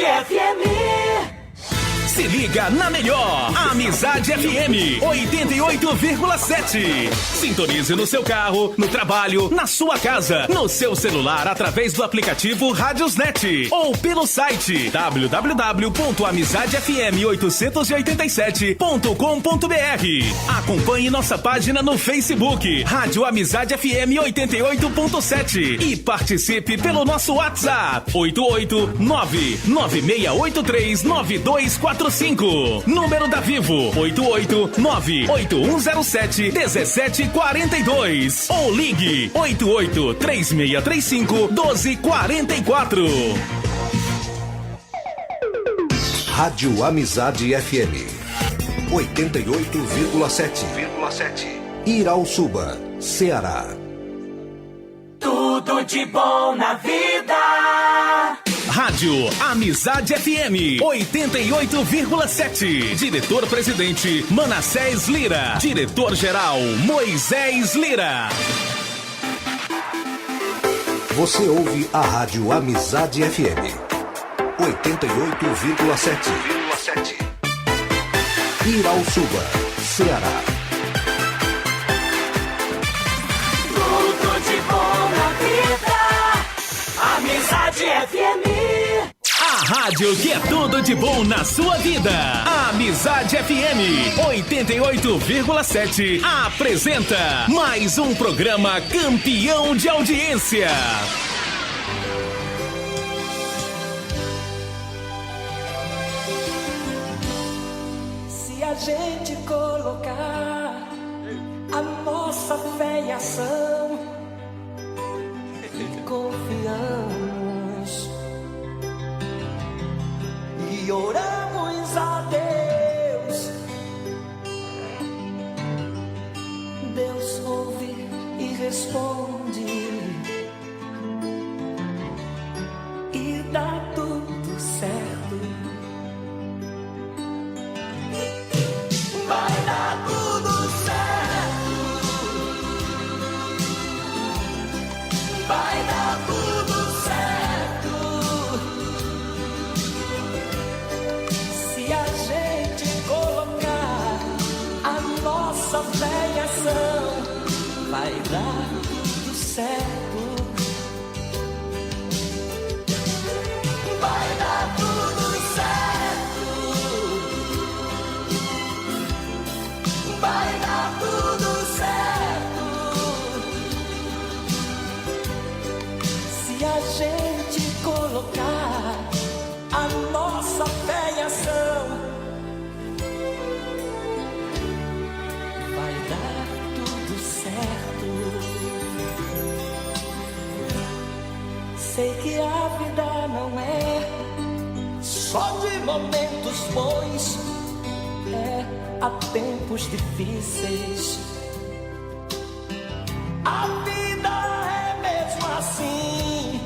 FM. Se liga na melhor, Amizade FM 88,7. Sintonize no seu carro, no trabalho, na sua casa, no seu celular através do aplicativo Radiosnet ou pelo site www.amizadefm887.com.br. Acompanhe nossa página no Facebook, Rádio Amizade FM 88.7 e participe pelo nosso WhatsApp 889-9683-9245. Número da Vivo 889-8107-1742 ou ligue 88-3635-1244. Rádio Amizade FM 88,7. Irauçuba, Ceará. Tudo de bom na vida. Rádio Amizade FM 88,7. Diretor-presidente Manassés Lira. Diretor-geral Moisés Lira. Você ouve a Rádio Amizade FM 88,7. Irauçuba, Ceará. Tudo de bom na vida. Amizade FM. A rádio que é tudo de bom na sua vida. Amizade FM 88,7 apresenta mais um programa campeão de audiência. Se a gente colocar a nossa fé em ação e confiamos e oramos a Deus, Deus ouve e responde e dá tudo certo. Vai dar tudo certo. Vai dar tudo certo. Se a gente colocar a nossa fé em ação, vai dar tudo certo. Vai dar tudo certo. Vai dar tudo certo. Se a gente colocar a nossa fé em ação, vai dar tudo certo. Sei que a vida não é só de momentos bons, há tempos difíceis. A vida é mesmo assim.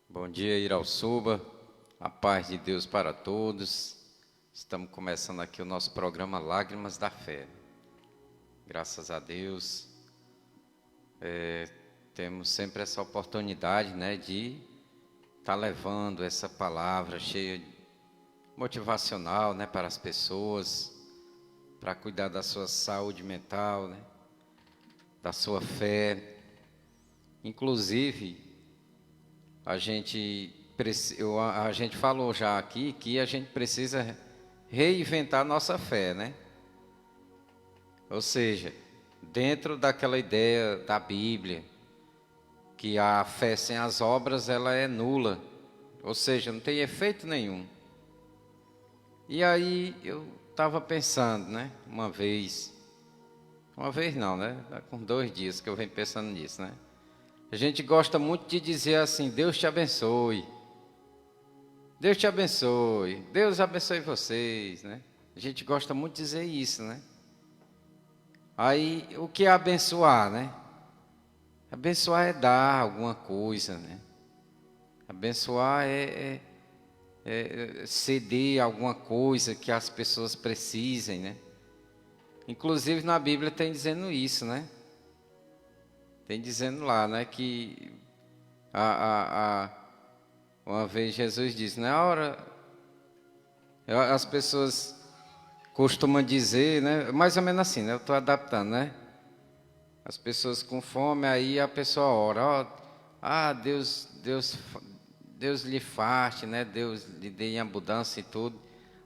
Bom dia, Irauçuba. A paz de Deus para todos. Estamos começando aqui o nosso programa Lágrimas da Fé. Graças a Deus. Temos sempre essa oportunidade, né, de estar levando essa palavra cheia motivacional, né, para as pessoas, para cuidar da sua saúde mental, né, da sua fé. Inclusive, a gente falou já aqui que a gente precisa reinventar a nossa fé, né? Ou seja, dentro daquela ideia da Bíblia, que a fé sem as obras ela é nula, ou seja, não tem efeito nenhum. E aí eu estava pensando, né? Uma vez não, né? Com 2 dias que eu venho pensando nisso, né? A gente gosta muito de dizer assim: Deus te abençoe, Deus te abençoe, Deus abençoe vocês, né? A gente gosta muito de dizer isso, né? Aí, o que é abençoar, né? Abençoar é dar alguma coisa, né? Abençoar é ceder alguma coisa que as pessoas precisem, né? Inclusive na Bíblia tem dizendo isso, né? tem dizendo lá, né, que uma vez Jesus disse, na hora, as pessoas costumam dizer, né, mais ou menos assim, né, eu estou adaptando, né, as pessoas com fome, aí a pessoa ora, ó, Deus lhe faste, né, Deus lhe dê em abundância e tudo,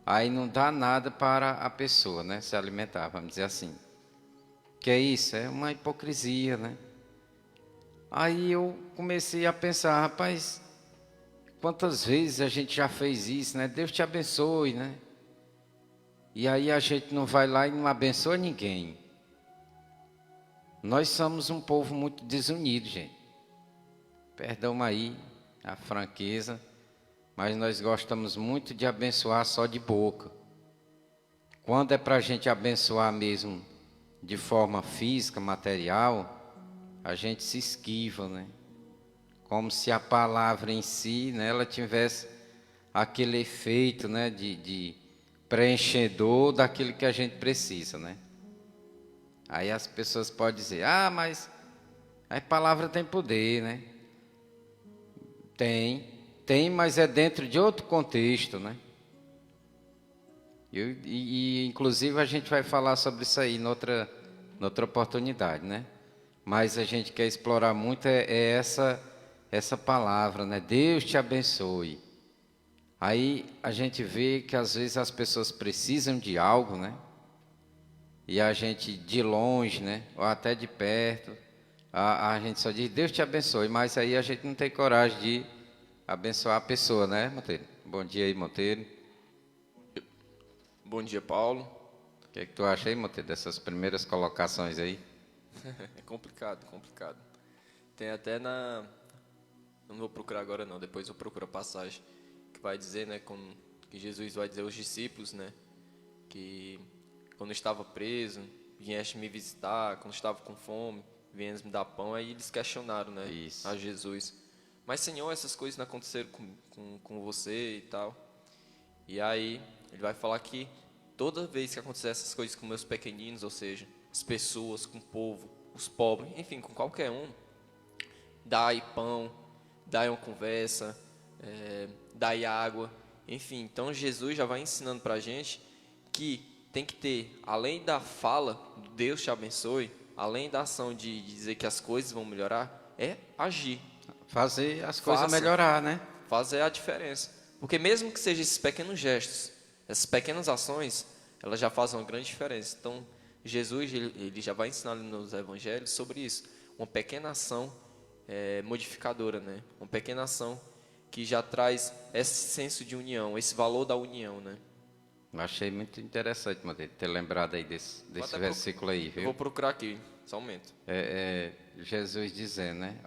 aí não dá nada para a pessoa, né, se alimentar, vamos dizer assim. Que é isso? É uma hipocrisia, né? Aí eu comecei a pensar, rapaz, quantas vezes a gente já fez isso, né? Deus te abençoe, né? E aí a gente não vai lá e não abençoa ninguém. Nós somos um povo muito desunido, gente. Perdão aí a franqueza, mas nós gostamos muito de abençoar só de boca. Quando é para a gente abençoar mesmo de forma física, material, a gente se esquiva, né? Como se a palavra em si, né, ela tivesse aquele efeito, né, de preenchedor daquilo que a gente precisa, né? Aí as pessoas podem dizer, mas a palavra tem poder, né? Tem, mas é dentro de outro contexto, né? E inclusive a gente vai falar sobre isso aí noutra oportunidade, né? Mas a gente quer explorar muito essa palavra, né? Deus te abençoe. Aí a gente vê que às vezes as pessoas precisam de algo, né? E a gente de longe, né? Ou até de perto, a gente só diz Deus te abençoe, mas aí a gente não tem coragem de abençoar a pessoa, né, Monteiro? Bom dia aí, Monteiro. Bom dia, Paulo. O que é que tu acha aí, Monteiro, dessas primeiras colocações aí? É complicado. Tem até eu não vou procurar agora não, depois eu procuro a passagem, que vai dizer, né, que Jesus vai dizer aos discípulos, né, que quando estava preso, vieste me visitar, quando estava com fome, vieste me dar pão, aí eles questionaram, né, Isso. a Jesus. Mas, Senhor, essas coisas não aconteceram com você e tal. E aí ele vai falar que toda vez que acontecer essas coisas com meus pequeninos, ou seja, as pessoas, com o povo, os pobres, enfim, com qualquer um, dai pão, dai uma conversa, dai água, enfim. Então Jesus já vai ensinando para a gente que tem que ter, além da fala, Deus te abençoe, além da ação de dizer que as coisas vão melhorar, é agir. Fazer as coisas melhorar, né? Fazer a diferença. Porque mesmo que sejam esses pequenos gestos, essas pequenas ações, elas já fazem uma grande diferença. Então, Jesus ele já vai ensinar nos evangelhos sobre isso. Uma pequena ação modificadora, né? Uma pequena ação que já traz esse senso de união, esse valor da união, né? Eu achei muito interessante, Matheus, ter lembrado aí desse versículo aí, viu? Eu vou procurar aqui, só um momento. Jesus dizendo, né?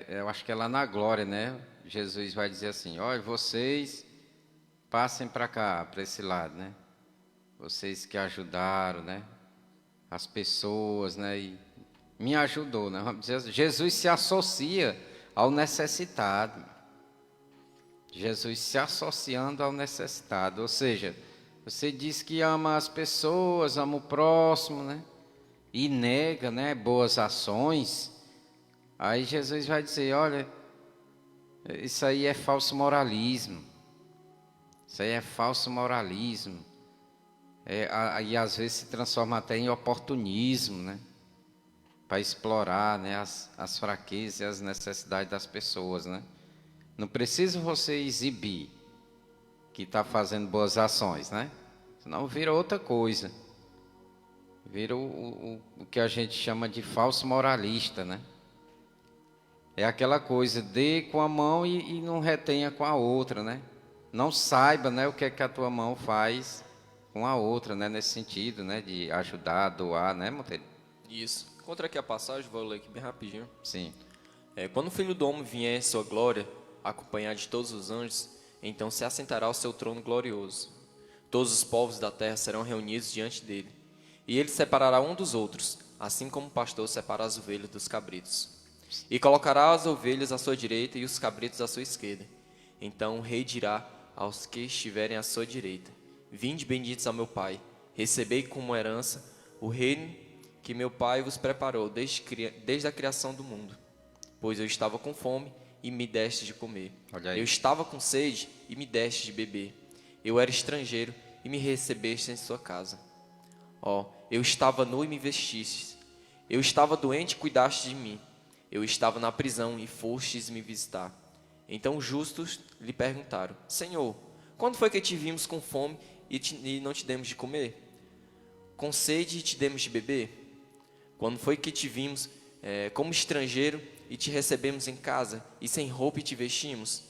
Eu acho que é lá na glória, né? Jesus vai dizer assim, olha, vocês passem para cá, para esse lado, né? Vocês que ajudaram, né? As pessoas, né? E me ajudou, né? Vamos dizer assim, Jesus se associa ao necessitado. Jesus se associando ao necessitado. Ou seja, você diz que ama as pessoas, ama o próximo, né? E nega, né? Boas ações. Aí Jesus vai dizer, olha, isso aí é falso moralismo. Isso aí é falso moralismo. E às vezes se transforma até em oportunismo, né? Para explorar, né, as fraquezas e as necessidades das pessoas, né? Não precisa você exibir que está fazendo boas ações, né? Senão vira outra coisa. Vira o que a gente chama de falso moralista, né? É aquela coisa, dê com a mão e não retenha com a outra, né? Não saiba, né, o que é que a tua mão faz com a outra, né? Nesse sentido, né? De ajudar, doar, né, Monteiro? Isso. Encontra aqui a passagem, vou ler aqui bem rapidinho. Sim. Quando o Filho do Homem vier em sua glória, acompanhado de todos os anjos, então se assentará ao seu trono glorioso. Todos os povos da terra serão reunidos diante dele. E ele separará um dos outros, assim como o pastor separa as ovelhas dos cabritos. E colocará as ovelhas à sua direita e os cabritos à sua esquerda. Então o rei dirá aos que estiverem à sua direita: Vinde benditos ao meu Pai, recebei como herança o reino que meu Pai vos preparou desde a criação do mundo. Pois eu estava com fome e me deste de comer. Olha aí. Eu estava com sede e me deste de beber. Eu era estrangeiro e me recebeste em sua casa. Eu estava nu e me vestistes. Eu estava doente e cuidaste de mim. Eu estava na prisão e fostes me visitar. Então os justos lhe perguntaram: Senhor, quando foi que te vimos com fome e não te demos de comer? Com sede e te demos de beber? Quando foi que te vimos como estrangeiro e te recebemos em casa, e sem roupa e te vestimos?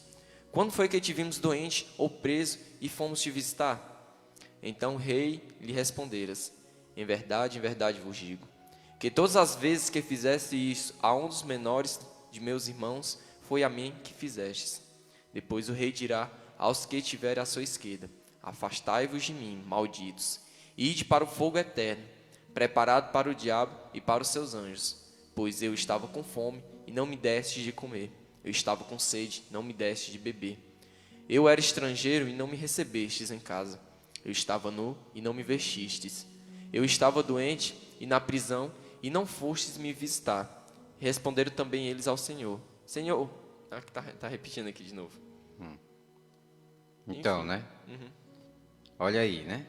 Quando foi que te vimos doente ou preso e fomos te visitar? Então o rei lhe responderas: em verdade vos digo, que todas as vezes que fizeste isso a um dos menores de meus irmãos, foi a mim que fizestes. Depois o rei dirá aos que estiverem à sua esquerda: afastai-vos de mim, malditos, e ide para o fogo eterno, preparado para o diabo e para os seus anjos. Pois eu estava com fome e não me destes de comer. Eu estava com sede, não me destes de beber. Eu era estrangeiro e não me recebestes em casa. Eu estava nu e não me vestistes. Eu estava doente e na prisão e não fostes me visitar. Responderam também eles ao Senhor: Senhor, tá repetindo aqui de novo. Então, Enfim. né? Olha aí, né?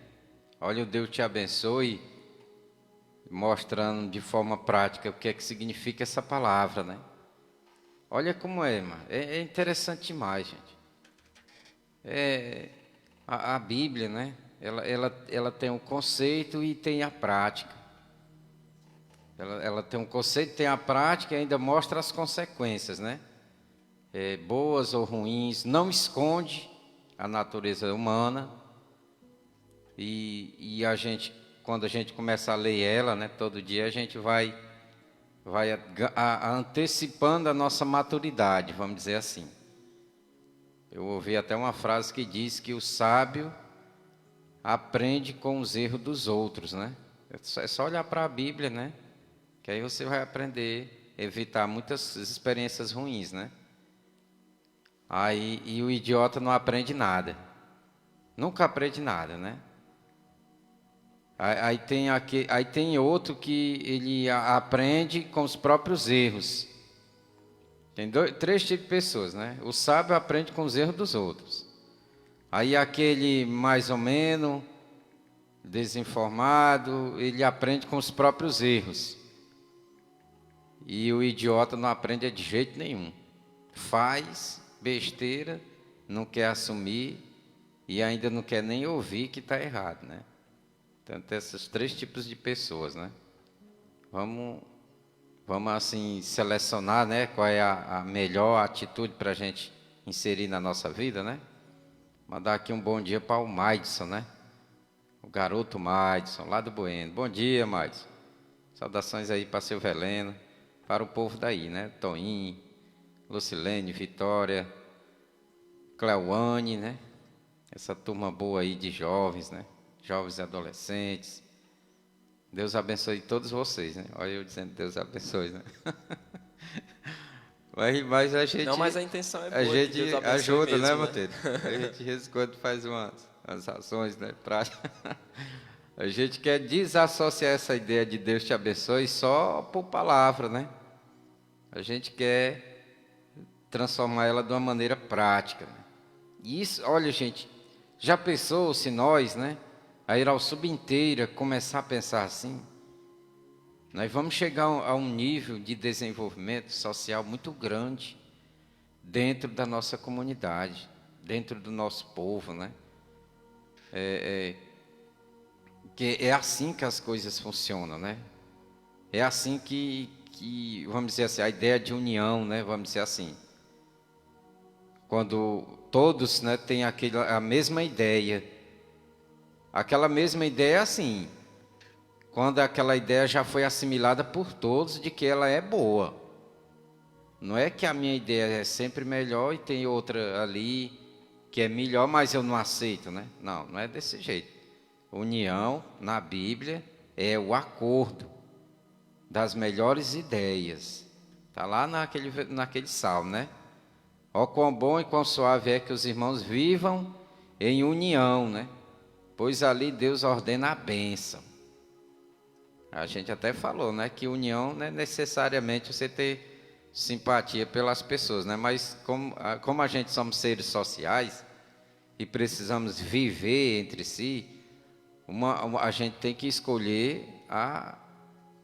Olha, o Deus te abençoe, mostrando de forma prática o que é que significa essa palavra, né? Olha como é, irmão. É interessante demais, gente. A Bíblia, né? Ela tem o conceito e tem a prática. Ela tem um conceito, tem a prática e ainda mostra as consequências, né? Boas ou ruins, não esconde a natureza humana. E a gente, quando a gente começa a ler ela, né, todo dia, a gente vai antecipando a nossa maturidade, vamos dizer assim. Eu ouvi até uma frase que diz que o sábio aprende com os erros dos outros, né? É só olhar para a Bíblia, né? Que aí você vai aprender a evitar muitas experiências ruins, né? E o idiota não aprende nada. Nunca aprende nada, né? Aí tem outro que ele aprende com os próprios erros. Tem três tipos de pessoas, né? O sábio aprende com os erros dos outros. Aí aquele mais ou menos desinformado, ele aprende com os próprios erros. E o idiota não aprende de jeito nenhum. Faz besteira, não quer assumir e ainda não quer nem ouvir que está errado, né? Então tem esses três tipos de pessoas, né? Vamos assim selecionar, né? Qual é a melhor atitude para a gente inserir na nossa vida, né? Mandar aqui um bom dia para o Maidson, né? O garoto Maidson, lá do Bueno. Bom dia, Maidson. Saudações aí para seu Veleno, para o povo daí, né? Toinho, Lucilene, Vitória, Cleuane, né? Essa turma boa aí de jovens, né? Jovens e adolescentes. Deus abençoe todos vocês, né? Olha eu dizendo Deus abençoe, né? mas a gente... Não, mas a intenção é boa. A gente Deus abençoe ajuda, mesmo, né, Monteiro? A gente, de vez em quando, faz umas ações, né? A gente quer desassociar essa ideia de Deus te abençoe só por palavra, né? A gente quer transformar ela de uma maneira prática. Né? E isso, olha, gente, já pensou se nós, né? A Irauçuba inteira começar a pensar assim? Nós vamos chegar a um nível de desenvolvimento social muito grande dentro da nossa comunidade, dentro do nosso povo, né? Que é assim que as coisas funcionam, né? É assim que vamos dizer assim, a ideia de união, né? Vamos dizer assim. Quando todos, né, têm a mesma ideia. Aquela mesma ideia é assim, quando aquela ideia já foi assimilada por todos de que ela é boa. Não é que a minha ideia é sempre melhor e tem outra ali que é melhor, mas eu não aceito, né? Não é desse jeito. União, na Bíblia, é o acordo das melhores ideias. Está lá naquele salmo, né? Ó quão bom e quão suave é que os irmãos vivam em união, né? Pois ali Deus ordena a bênção. A gente até falou, né, que união não é necessariamente você ter simpatia pelas pessoas, né? Mas como a gente somos seres sociais e precisamos viver entre si, a gente tem que escolher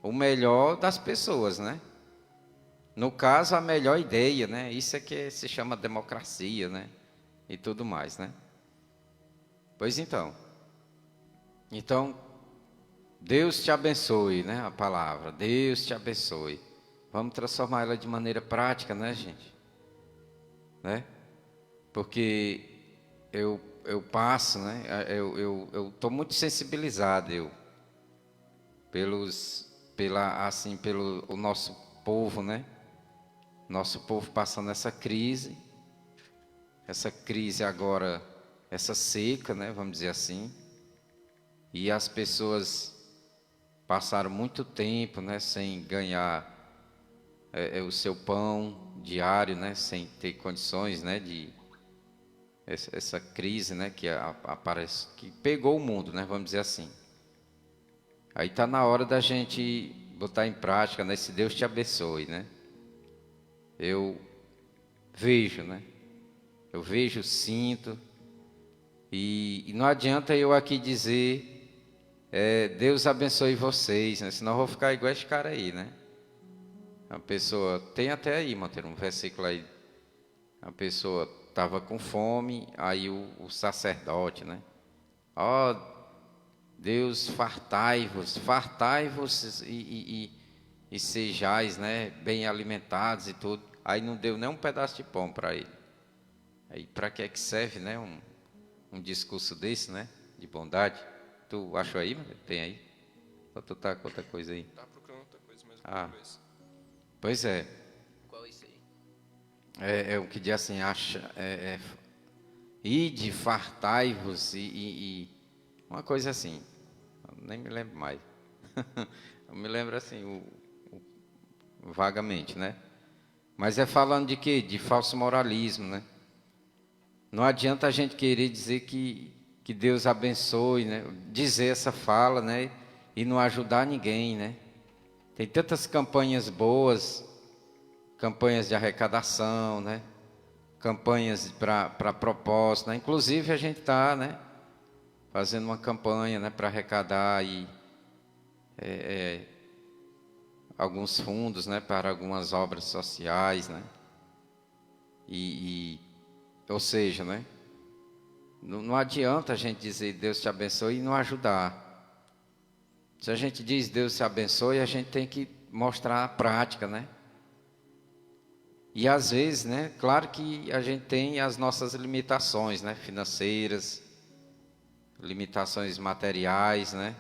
o melhor das pessoas, né? No caso, a melhor ideia, né? Isso é que se chama democracia, né? E tudo mais, né? Pois então, Deus te abençoe, né? A palavra, Deus te abençoe. Vamos transformar ela de maneira prática, né, gente? Né? Porque eu passo, né? Eu estou muito sensibilizado, pelo o nosso povo, né? Nosso povo passando essa crise agora, essa seca, né? Vamos dizer assim. E as pessoas passaram muito tempo, né? Sem ganhar o seu pão diário, né? Sem ter condições, né? De essa crise, né? Que aparece, que pegou o mundo, né? Vamos dizer assim. Aí está na hora da gente botar em prática, né? Se Deus te abençoe, né? Eu vejo, né? Eu vejo, sinto. E não adianta eu aqui dizer, Deus abençoe vocês, né? Senão eu vou ficar igual esse cara aí, né? A pessoa, tem até aí, Monteiro, um versículo aí. A pessoa estava com fome, aí o sacerdote, né? Ó, Deus, fartai-vos e sejais, né, bem alimentados e tudo. Aí não deu nem um pedaço de pão para ele. Aí para que é que serve, né, um discurso desse, né, de bondade? Tu achou aí, mano? Tem aí? Ou tu tá com outra coisa aí? Tá procurando outra coisa mesmo. Pois é. Qual é isso aí? É o que diz assim, ide, fartai-vos e uma coisa assim. Eu nem me lembro mais. Eu me lembro assim, vagamente, né? Mas é falando de quê? De falso moralismo, né? Não adianta a gente querer dizer que Deus abençoe, né? Dizer essa fala, né? E não ajudar ninguém, né? Tem tantas campanhas boas, campanhas de arrecadação, né? Campanhas para propósito, né? Inclusive a gente está, né? Fazendo uma campanha, né? Para arrecadar aí alguns fundos, né? Para algumas obras sociais, né? Ou seja, né? Não adianta a gente dizer Deus te abençoe e não ajudar. Se a gente diz Deus te abençoe, a gente tem que mostrar a prática, né? E às vezes, né? Claro que a gente tem as nossas limitações, né? Financeiras, limitações materiais, né?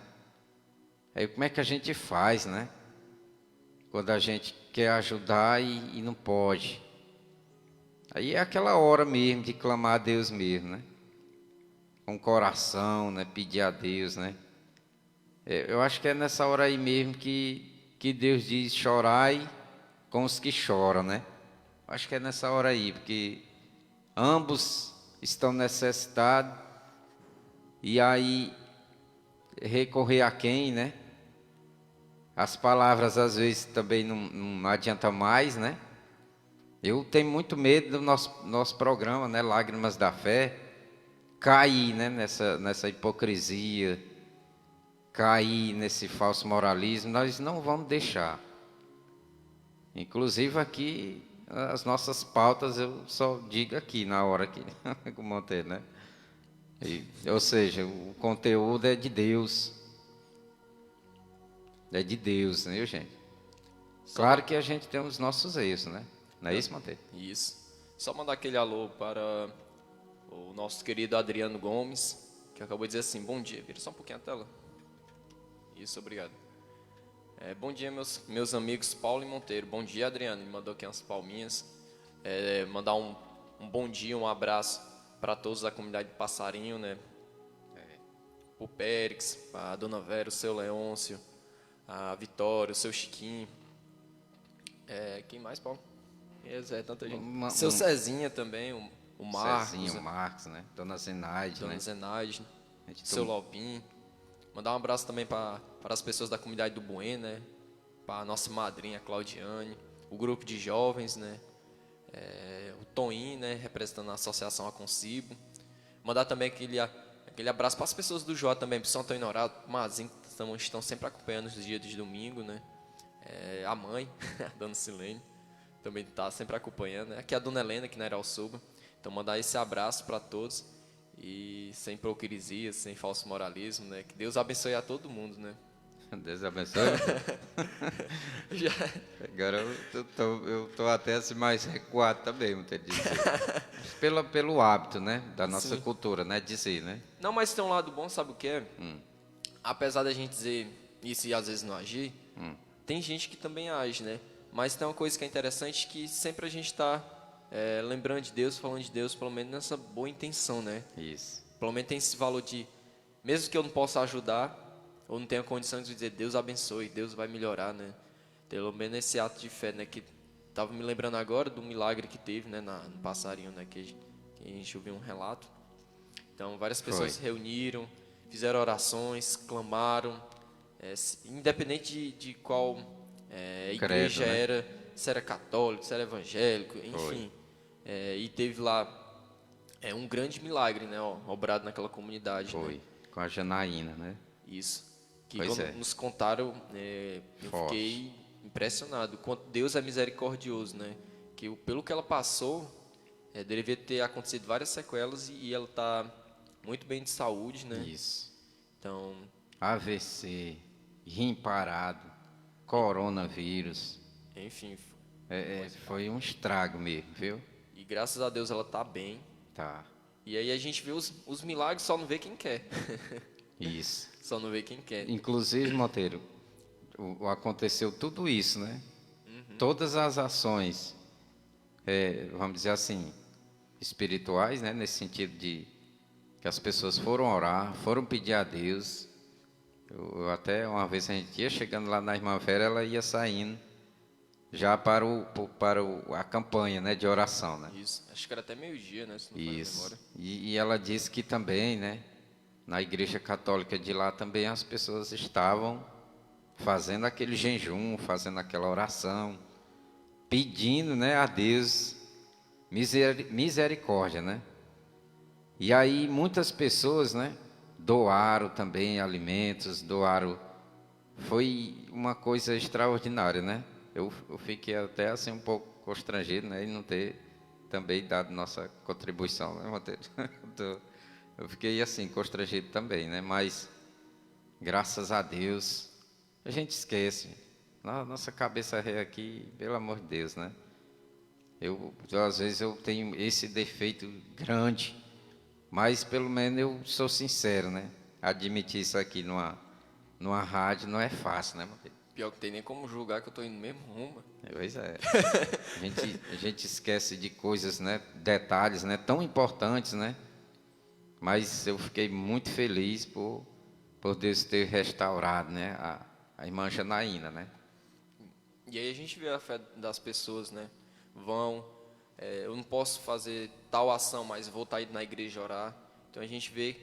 Aí como é que a gente faz, né? Quando a gente quer ajudar e não pode. Aí é aquela hora mesmo de clamar a Deus mesmo, né? Com o coração, né? Pedir a Deus, né? Eu acho que é nessa hora aí mesmo que Deus diz, chorai com os que choram, né? Acho que é nessa hora aí, porque ambos estão necessitados, e aí recorrer a quem, né? As palavras às vezes também não adianta mais, né? Eu tenho muito medo do nosso programa, né? Lágrimas da Fé, cair, né? Nessa hipocrisia, cair nesse falso moralismo. Nós não vamos deixar. Inclusive aqui, as nossas pautas eu só digo aqui na hora que com o Monteiro, né? Ou seja, o conteúdo é de Deus. É de Deus, né, gente? Claro que a gente tem os nossos erros, né? Não é isso, Monteiro? Isso. Só mandar aquele alô para o nosso querido Adriano Gomes, que acabou de dizer assim, bom dia. Vira só um pouquinho a tela. Isso, obrigado. Bom dia, meus amigos Paulo e Monteiro. Bom dia, Adriano. Ele mandou aqui umas palminhas. Mandar um bom dia, um abraço para todos da comunidade de Passarinho, né? O Périx, a Dona Vera, o seu Leôncio, a Vitória, o seu Chiquinho. Quem mais, Paulo? Tanta gente. Seu Cezinha também, o Marcos. Cezinha, o Marcos, né? Dona Zenaide, Dona né? Zenaide, seu Lobinho. Mandar um abraço também para as pessoas da comunidade do Bueno, né? Para a nossa madrinha, Claudiane, o grupo de jovens, né? O Toninho, né? Representando a Associação Aconsibo. Mandar também aquele abraço para as pessoas do Jó também, para o São Antônio Honorado, Mazinho, que estão sempre acompanhando os dias de domingo, né? A mãe, a dona Silene, também está sempre acompanhando, né? Aqui a dona Helena, que na Irauçuba. Então, mandar esse abraço para todos. E sem hipocrisia, sem falso moralismo, né? Que Deus abençoe a todo mundo, né? Deus abençoe. Já... Agora eu tô até assim mais recuado também, vou ter que dizer. Pelo hábito, né? Da nossa Sim. cultura, né? Dizer, né? Não, mas tem um lado bom, sabe o que é? Apesar da gente dizer isso e às vezes não agir, tem gente que também age, né? Mas tem uma coisa que é interessante, que sempre a gente está lembrando de Deus, falando de Deus, pelo menos nessa boa intenção, né? Isso. Pelo menos tem esse valor de, mesmo que eu não possa ajudar, ou não tenha condição de dizer Deus abençoe, Deus vai melhorar, né? Pelo menos esse ato de fé, né? Que estava me lembrando agora do milagre que teve, né? No passarinho, né? Que a gente ouviu um relato. Então, várias pessoas se reuniram, fizeram orações, clamaram, independente de qual igreja Credo, né? era, se era católico, se era evangélico, enfim. E teve lá um grande milagre, né? Obrado naquela comunidade. Foi. Né? Com a Janaína, né? Isso. Que Pois quando nos contaram, eu Forte. fiquei impressionado. Quanto Deus é misericordioso, né? Que pelo que ela passou, deveria ter acontecido várias sequelas e ela está muito bem de saúde, né? Isso. Então, AVC, rim parado, coronavírus. enfim. Foi um estrago mesmo, viu? E graças a Deus ela está bem. Tá. E aí a gente vê os milagres, só não vê quem quer. Isso. Só não vê quem quer. Inclusive, Monteiro, aconteceu tudo isso, né? Todas as ações, vamos dizer assim, espirituais, né? Nesse sentido de que as pessoas foram orar, foram pedir a Deus. Eu até uma vez a gente ia chegando lá na irmã Vera, ela ia saindo já para a campanha, né? De oração, né? Isso. Acho que era até meio-dia, né? Se não me falha a Isso. memória. E ela disse que também, né? Na igreja católica de lá também as pessoas estavam fazendo aquele jejum, fazendo aquela oração, pedindo, né, a Deus misericórdia, né? E aí muitas pessoas, né, doaram também alimentos, doaram. Foi uma coisa extraordinária, né? Eu fiquei até assim um pouco constrangido, né, em não ter também dado nossa contribuição, né, Monteiro? Eu fiquei assim, constrangido também, né? Mas, graças a Deus, a gente esquece. Nossa cabeça ré aqui, pelo amor de Deus, né? Às vezes eu tenho esse defeito grande, mas pelo menos eu sou sincero, né? Admitir isso aqui numa rádio não é fácil, né, Monteiro? Pior que tem nem como julgar que eu tô indo no mesmo rumo. Pois é. A gente esquece de coisas, né? Detalhes, né? Tão importantes, né? Mas eu fiquei muito feliz por Deus ter restaurado, né, a irmã Janaína, né? E aí a gente vê a fé das pessoas, né? Eu não posso fazer tal ação, mas vou estar indo na igreja orar. Então a gente vê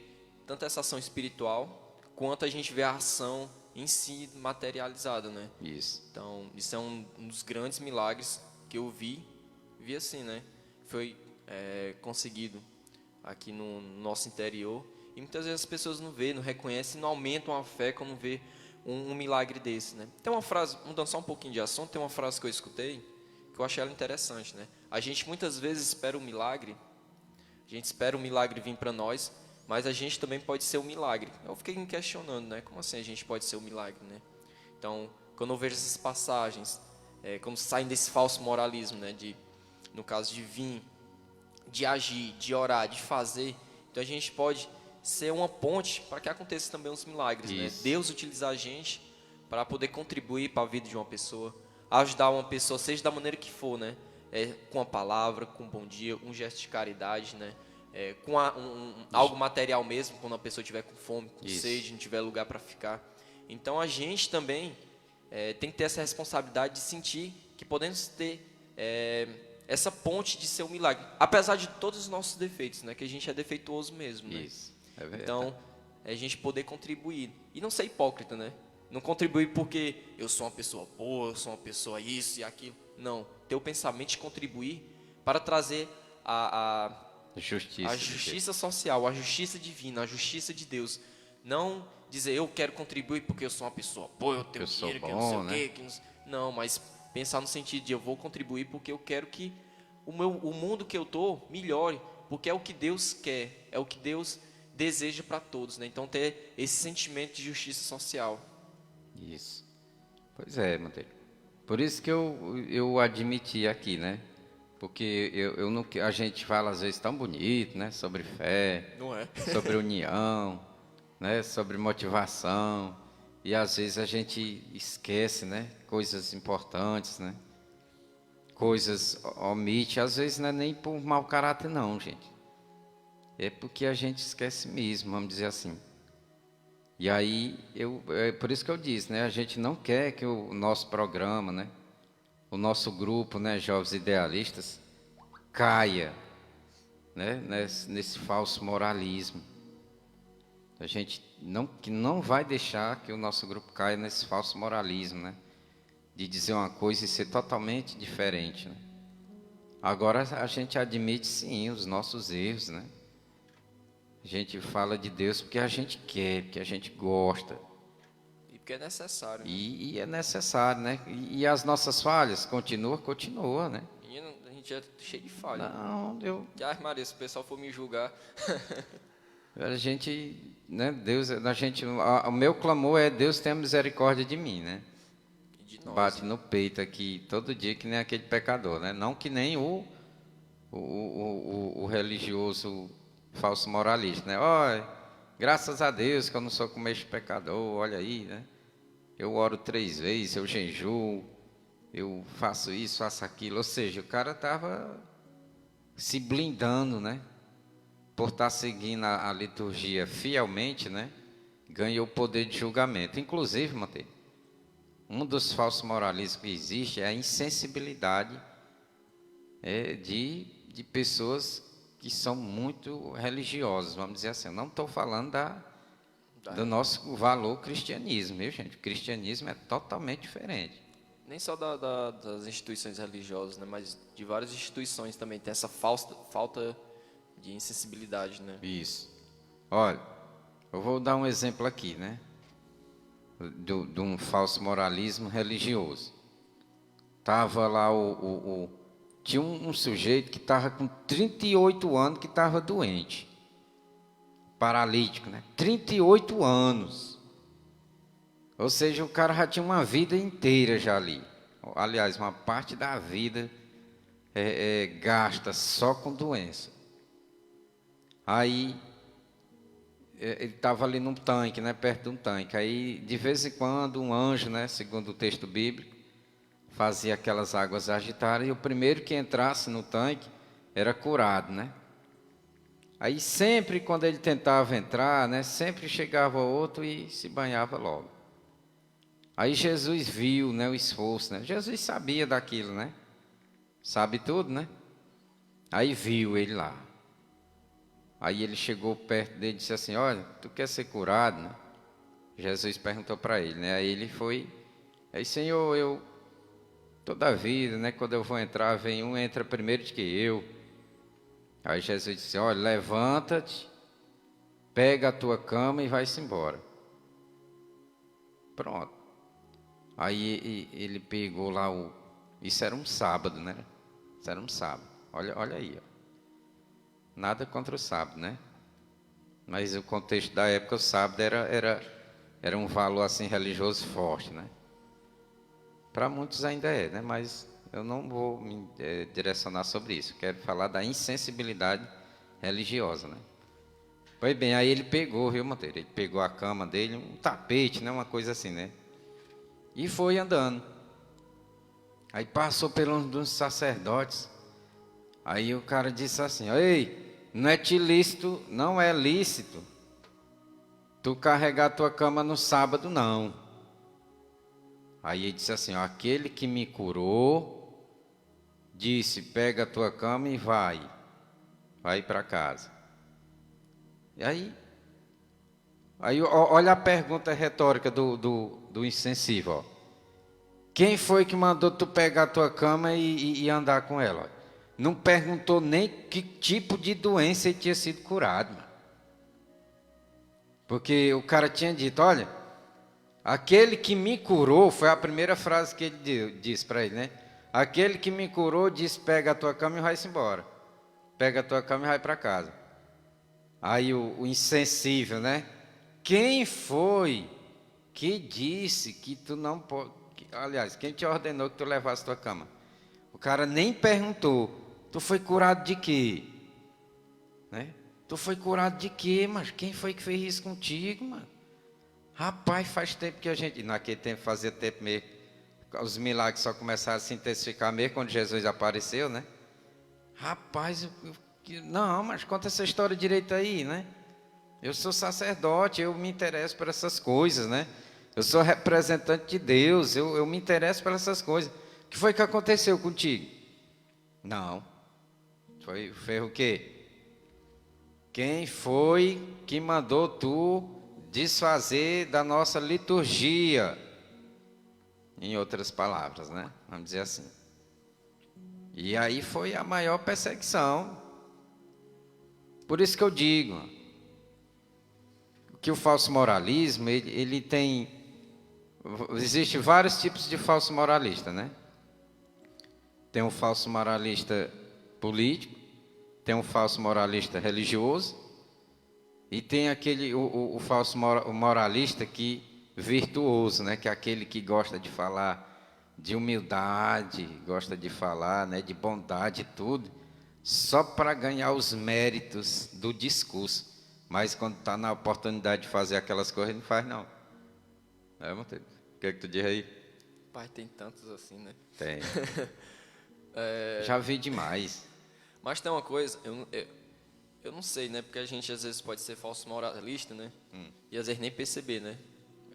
tanto essa ação espiritual, quanto a gente vê a ação em si materializada, né? Isso. Então, isso é um dos grandes milagres que eu vi assim, né? Foi conseguido aqui no nosso interior, e muitas vezes as pessoas não vê, não reconhecem, não aumentam a fé quando vê um milagre desse, né? Tem uma frase, mudando só um pouquinho de assunto, tem uma frase que eu escutei, que eu achei ela interessante, né? A gente muitas vezes espera o milagre, a gente espera o milagre vir para nós, mas a gente também pode ser o milagre. Eu fiquei me questionando, né? Como assim a gente pode ser o milagre, né? Então, quando eu vejo essas passagens, como saem desse falso moralismo, né? No caso de vir, de agir, de orar, de fazer, então a gente pode ser uma ponte para que aconteça também os milagres, né? Deus utilizar a gente para poder contribuir para a vida de uma pessoa, ajudar uma pessoa, seja da maneira que for, né? Com a palavra, com um bom dia, um gesto de caridade, né? Com algo material mesmo, quando a pessoa estiver com fome, com sede, não tiver lugar para ficar. Então a gente também tem que ter essa responsabilidade de sentir que podemos ter essa ponte de ser um milagre, apesar de todos os nossos defeitos, né? Que a gente é defeituoso mesmo, né? Isso, é verdade. Então, é a gente poder contribuir. E não ser hipócrita, né? Não contribuir porque eu sou uma pessoa boa, eu sou uma pessoa isso e aquilo. Não, ter o pensamento de contribuir para trazer a justiça social, a justiça divina, a justiça de Deus. Não dizer eu quero contribuir porque eu sou uma pessoa boa, eu tenho dinheiro, que eu não sei o quê. Que não, mas pensar no sentido de eu vou contribuir porque eu quero que o mundo que eu estou melhore, porque é o que Deus quer, é o que Deus deseja para todos, né? Então ter esse sentimento de justiça social. Isso. Pois é, Monteiro. Por isso que eu admiti aqui, né? Porque eu não, a gente fala às vezes tão bonito, né? Sobre fé, Não é? sobre união, né? Sobre motivação. E às vezes a gente esquece, né? Coisas importantes, né? Coisas omite. Às vezes não é nem por mau caráter, não, gente. É porque a gente esquece mesmo, vamos dizer assim. E aí, é por isso que eu disse, né? A gente não quer que o nosso programa, né? O nosso grupo, né? Jovens Idealistas, caia, né? Nesse falso moralismo. A gente não vai deixar que o nosso grupo caia nesse falso moralismo, né? De dizer uma coisa e ser totalmente diferente, né? Agora, a gente admite, sim, os nossos erros, né? A gente fala de Deus porque a gente quer, porque a gente gosta. E porque é necessário. Né? E é necessário, né? E as nossas falhas? Continua, né? Menino, a gente é cheio de falha. Não, Ai, Maria, se o pessoal for me julgar... a gente, né? Deus, o meu clamor é Deus tenha misericórdia de mim, né? E de nós, Bate né? no peito aqui todo dia que nem aquele pecador, né? Não que nem o religioso falso moralista, né? Olha, graças a Deus que eu não sou como este pecador, olha aí, né? Eu oro 3 vezes, eu jejuo, eu faço isso, faço aquilo. Ou seja, o cara estava se blindando, né? Por estar seguindo a liturgia fielmente, né? Ganhou o poder de julgamento. Inclusive, Mateus, um dos falsos moralistas que existe é a insensibilidade de pessoas que são muito religiosas, vamos dizer assim. Eu não estou falando do nosso valor cristianismo, viu, gente? O cristianismo é totalmente diferente. Nem só das instituições religiosas, né? Mas de várias instituições também tem essa falta de insensibilidade, né? Isso. Olha, eu vou dar um exemplo aqui, né? De um falso moralismo religioso. Tava lá tinha um sujeito que estava com 38 anos que estava doente. Paralítico, né? 38 anos. Ou seja, o cara já tinha uma vida inteira já ali. Aliás, uma parte da vida gasta só com doença. Aí, ele estava ali num tanque, né? Perto de um tanque. Aí, de vez em quando, um anjo, né? Segundo o texto bíblico, fazia aquelas águas agitarem, e o primeiro que entrasse no tanque era curado, né? Aí sempre quando ele tentava entrar, né, sempre chegava outro e se banhava logo. Aí Jesus viu, né, o esforço, né? Jesus sabia daquilo, né? Sabe tudo, né? Aí viu ele lá. Aí ele chegou perto dele e disse assim: olha, tu quer ser curado, né? Jesus perguntou para ele, né? Aí ele foi, aí, Senhor, eu toda a vida, né, quando eu vou entrar, vem um, entra primeiro do que eu. Aí Jesus disse: olha, levanta-te, pega a tua cama e vai-se embora. Pronto. Aí ele pegou lá isso era um sábado, né? Isso era um sábado. Olha aí, ó. Nada contra o sábado, né? Mas o contexto da época, o sábado era um valor assim religioso forte, né? Para muitos ainda é, né? Mas eu não vou me direcionar sobre isso. Quero falar da insensibilidade religiosa, né? Pois bem, aí ele pegou, viu, Monteiro? Ele pegou a cama dele, um tapete, né? Uma coisa assim, né? E foi andando. Aí passou pelos dos sacerdotes. Aí o cara disse assim: ei, não é lícito tu carregar tua cama no sábado, não. Aí ele disse assim: ó, aquele que me curou disse: pega a tua cama e vai para casa. E aí Aí olha a pergunta retórica do insensível. Ó. Quem foi que mandou tu pegar a tua cama e andar com ela? Não perguntou nem que tipo de doença ele tinha sido curado. Mano. Porque o cara tinha dito, olha, aquele que me curou, foi a primeira frase que ele disse para ele, né? Aquele que me curou disse, pega a tua cama e vai-se embora. Pega a tua cama e vai para casa. Aí o insensível, né? Quem foi que disse que tu não pode... Aliás, quem te ordenou que tu levasse a tua cama? O cara nem perguntou. Tu foi curado de quê? Né? Tu foi curado de quê, mas quem foi que fez isso contigo, mano? Rapaz, faz tempo que a gente... Naquele tempo fazia tempo mesmo. Os milagres só começaram a se intensificar mesmo quando Jesus apareceu, né? Rapaz, não, mas conta essa história direito aí, né? Eu sou sacerdote, eu me interesso por essas coisas, né? Eu sou representante de Deus, eu me interesso por essas coisas. O que foi que aconteceu contigo? Não. Foi o quê? Quem foi que mandou tu desfazer da nossa liturgia? Em outras palavras, né? Vamos dizer assim. E aí foi a maior perseguição. Por isso que eu digo que o falso moralismo, ele tem... Existem vários tipos de falso moralista, né? Tem um falso moralista político, tem um falso moralista religioso, e tem o falso moralista virtuoso, né? Que é aquele que gosta de falar de humildade, gosta de falar, né, de bondade e tudo, só para ganhar os méritos do discurso. Mas quando está na oportunidade de fazer aquelas coisas, não faz não. Monteiro? O que é que tu diz aí? Pai, tem tantos assim, né? Tem. Já vi demais. Mas tem uma coisa, eu não sei, né? Porque a gente às vezes pode ser falso moralista, né? E às vezes nem perceber, né?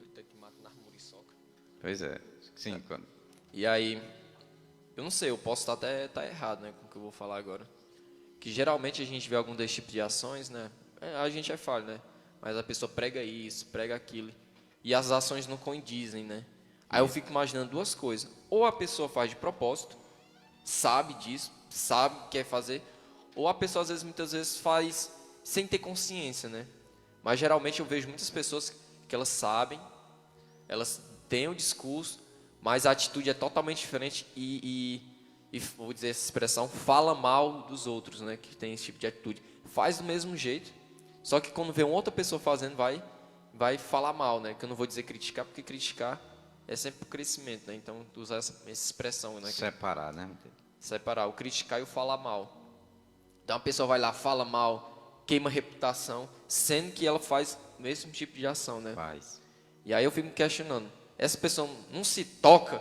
Eita, que mata na muriçoca. Pois é. Sim, quando... E aí, eu não sei, eu posso até estar errado, né? Com o que eu vou falar agora. Que geralmente a gente vê algum desses tipos de ações, né? A gente é falho, né? Mas a pessoa prega isso, prega aquilo. E as ações não condizem, né? Aí eu fico imaginando duas coisas. Ou a pessoa faz de propósito, sabe disso, sabe o que quer fazer. Ou a pessoa, às vezes, muitas vezes faz sem ter consciência, né? Mas geralmente eu vejo muitas pessoas que elas sabem, elas têm o discurso, mas a atitude é totalmente diferente e vou dizer essa expressão, fala mal dos outros, né? Que tem esse tipo de atitude. Faz do mesmo jeito, só que quando vê uma outra pessoa fazendo, vai falar mal, né? Que eu não vou dizer criticar, porque criticar é sempre o crescimento, né? Então, usar essa expressão, né? Separar, né? Separar, o criticar e o falar mal. Então, a pessoa vai lá, fala mal, queima a reputação, sendo que ela faz o mesmo tipo de ação, né? Faz. E aí eu fico me questionando, essa pessoa não se toca,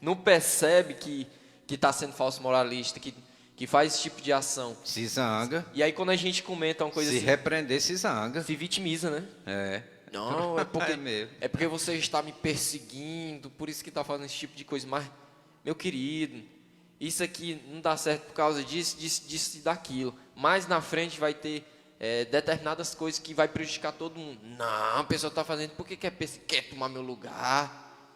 não percebe que está sendo falso moralista, que faz esse tipo de ação. Se zanga. E aí quando a gente comenta uma coisa se assim... Se repreender, se zanga. Se vitimiza, né? É. Não, mesmo. É porque você está me perseguindo, por isso que está fazendo esse tipo de coisa. Mas, meu querido, isso aqui não dá certo por causa disso e daquilo. Mais na frente vai ter determinadas coisas que vai prejudicar todo mundo. Não, a pessoa está fazendo porque quer tomar meu lugar.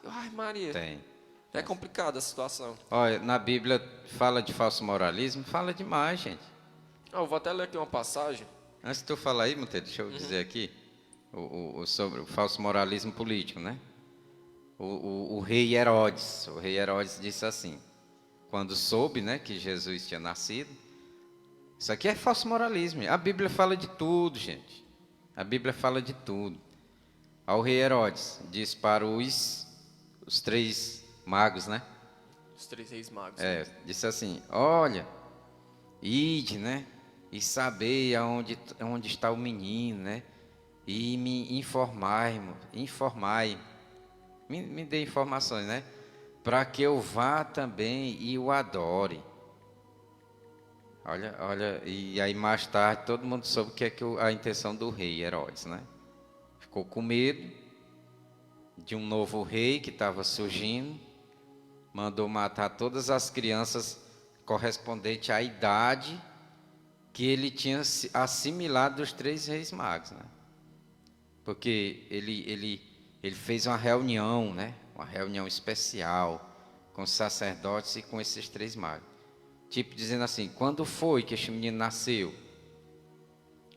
Ai, Maria. Tem. É complicada a situação. Olha, na Bíblia fala de falso moralismo, fala demais, gente. Eu vou até ler aqui uma passagem. Antes de tu falar aí, Monteiro, deixa eu dizer aqui sobre o falso moralismo político, né? O rei Herodes disse assim, quando soube, né, que Jesus tinha nascido, isso aqui é falso moralismo. A Bíblia fala de tudo, gente. A Bíblia fala de tudo. Ao rei Herodes diz para os 3 magos, né? Os 3 reis magos. Disse assim, olha, ide, né? E saber onde está o menino, né? E me informai, me dê informações, né? Para que eu vá também e o adore. Olha, e aí mais tarde todo mundo soube o que é a intenção do rei Herodes, né? Ficou com medo de um novo rei que estava surgindo, mandou matar todas as crianças correspondentes à idade que ele tinha assimilado dos 3 reis magos, né? porque ele fez uma reunião, né? Uma reunião especial com os sacerdotes e com esses 3 magos. Tipo dizendo assim, quando foi que este menino nasceu?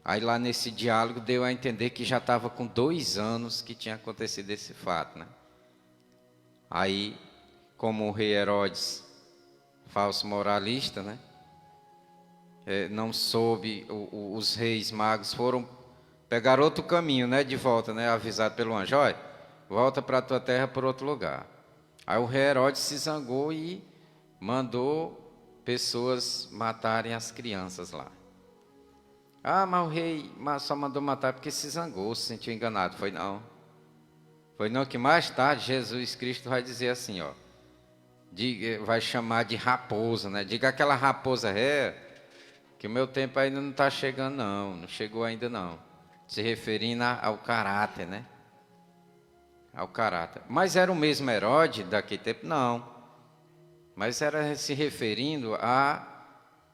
Aí lá nesse diálogo deu a entender que já estava com 2 anos que tinha acontecido esse fato, né? Aí, como o rei Herodes, falso moralista, né? Não soube, os reis magos pegar outro caminho, né? De volta, né? Avisado pelo anjo, olha, volta para a tua terra por outro lugar. Aí o rei Herodes se zangou e mandou pessoas matarem as crianças lá. Ah, mas o rei só mandou matar porque se zangou, se sentiu enganado. Foi não. Foi não que mais tarde Jesus Cristo vai dizer assim, ó. Vai chamar de raposa, né? Diga aquela raposa que o meu tempo ainda não está chegando, não chegou ainda não. Se referindo ao caráter, né? Ao caráter. Mas era o mesmo Herodes daquele tempo? Não. Mas era se referindo a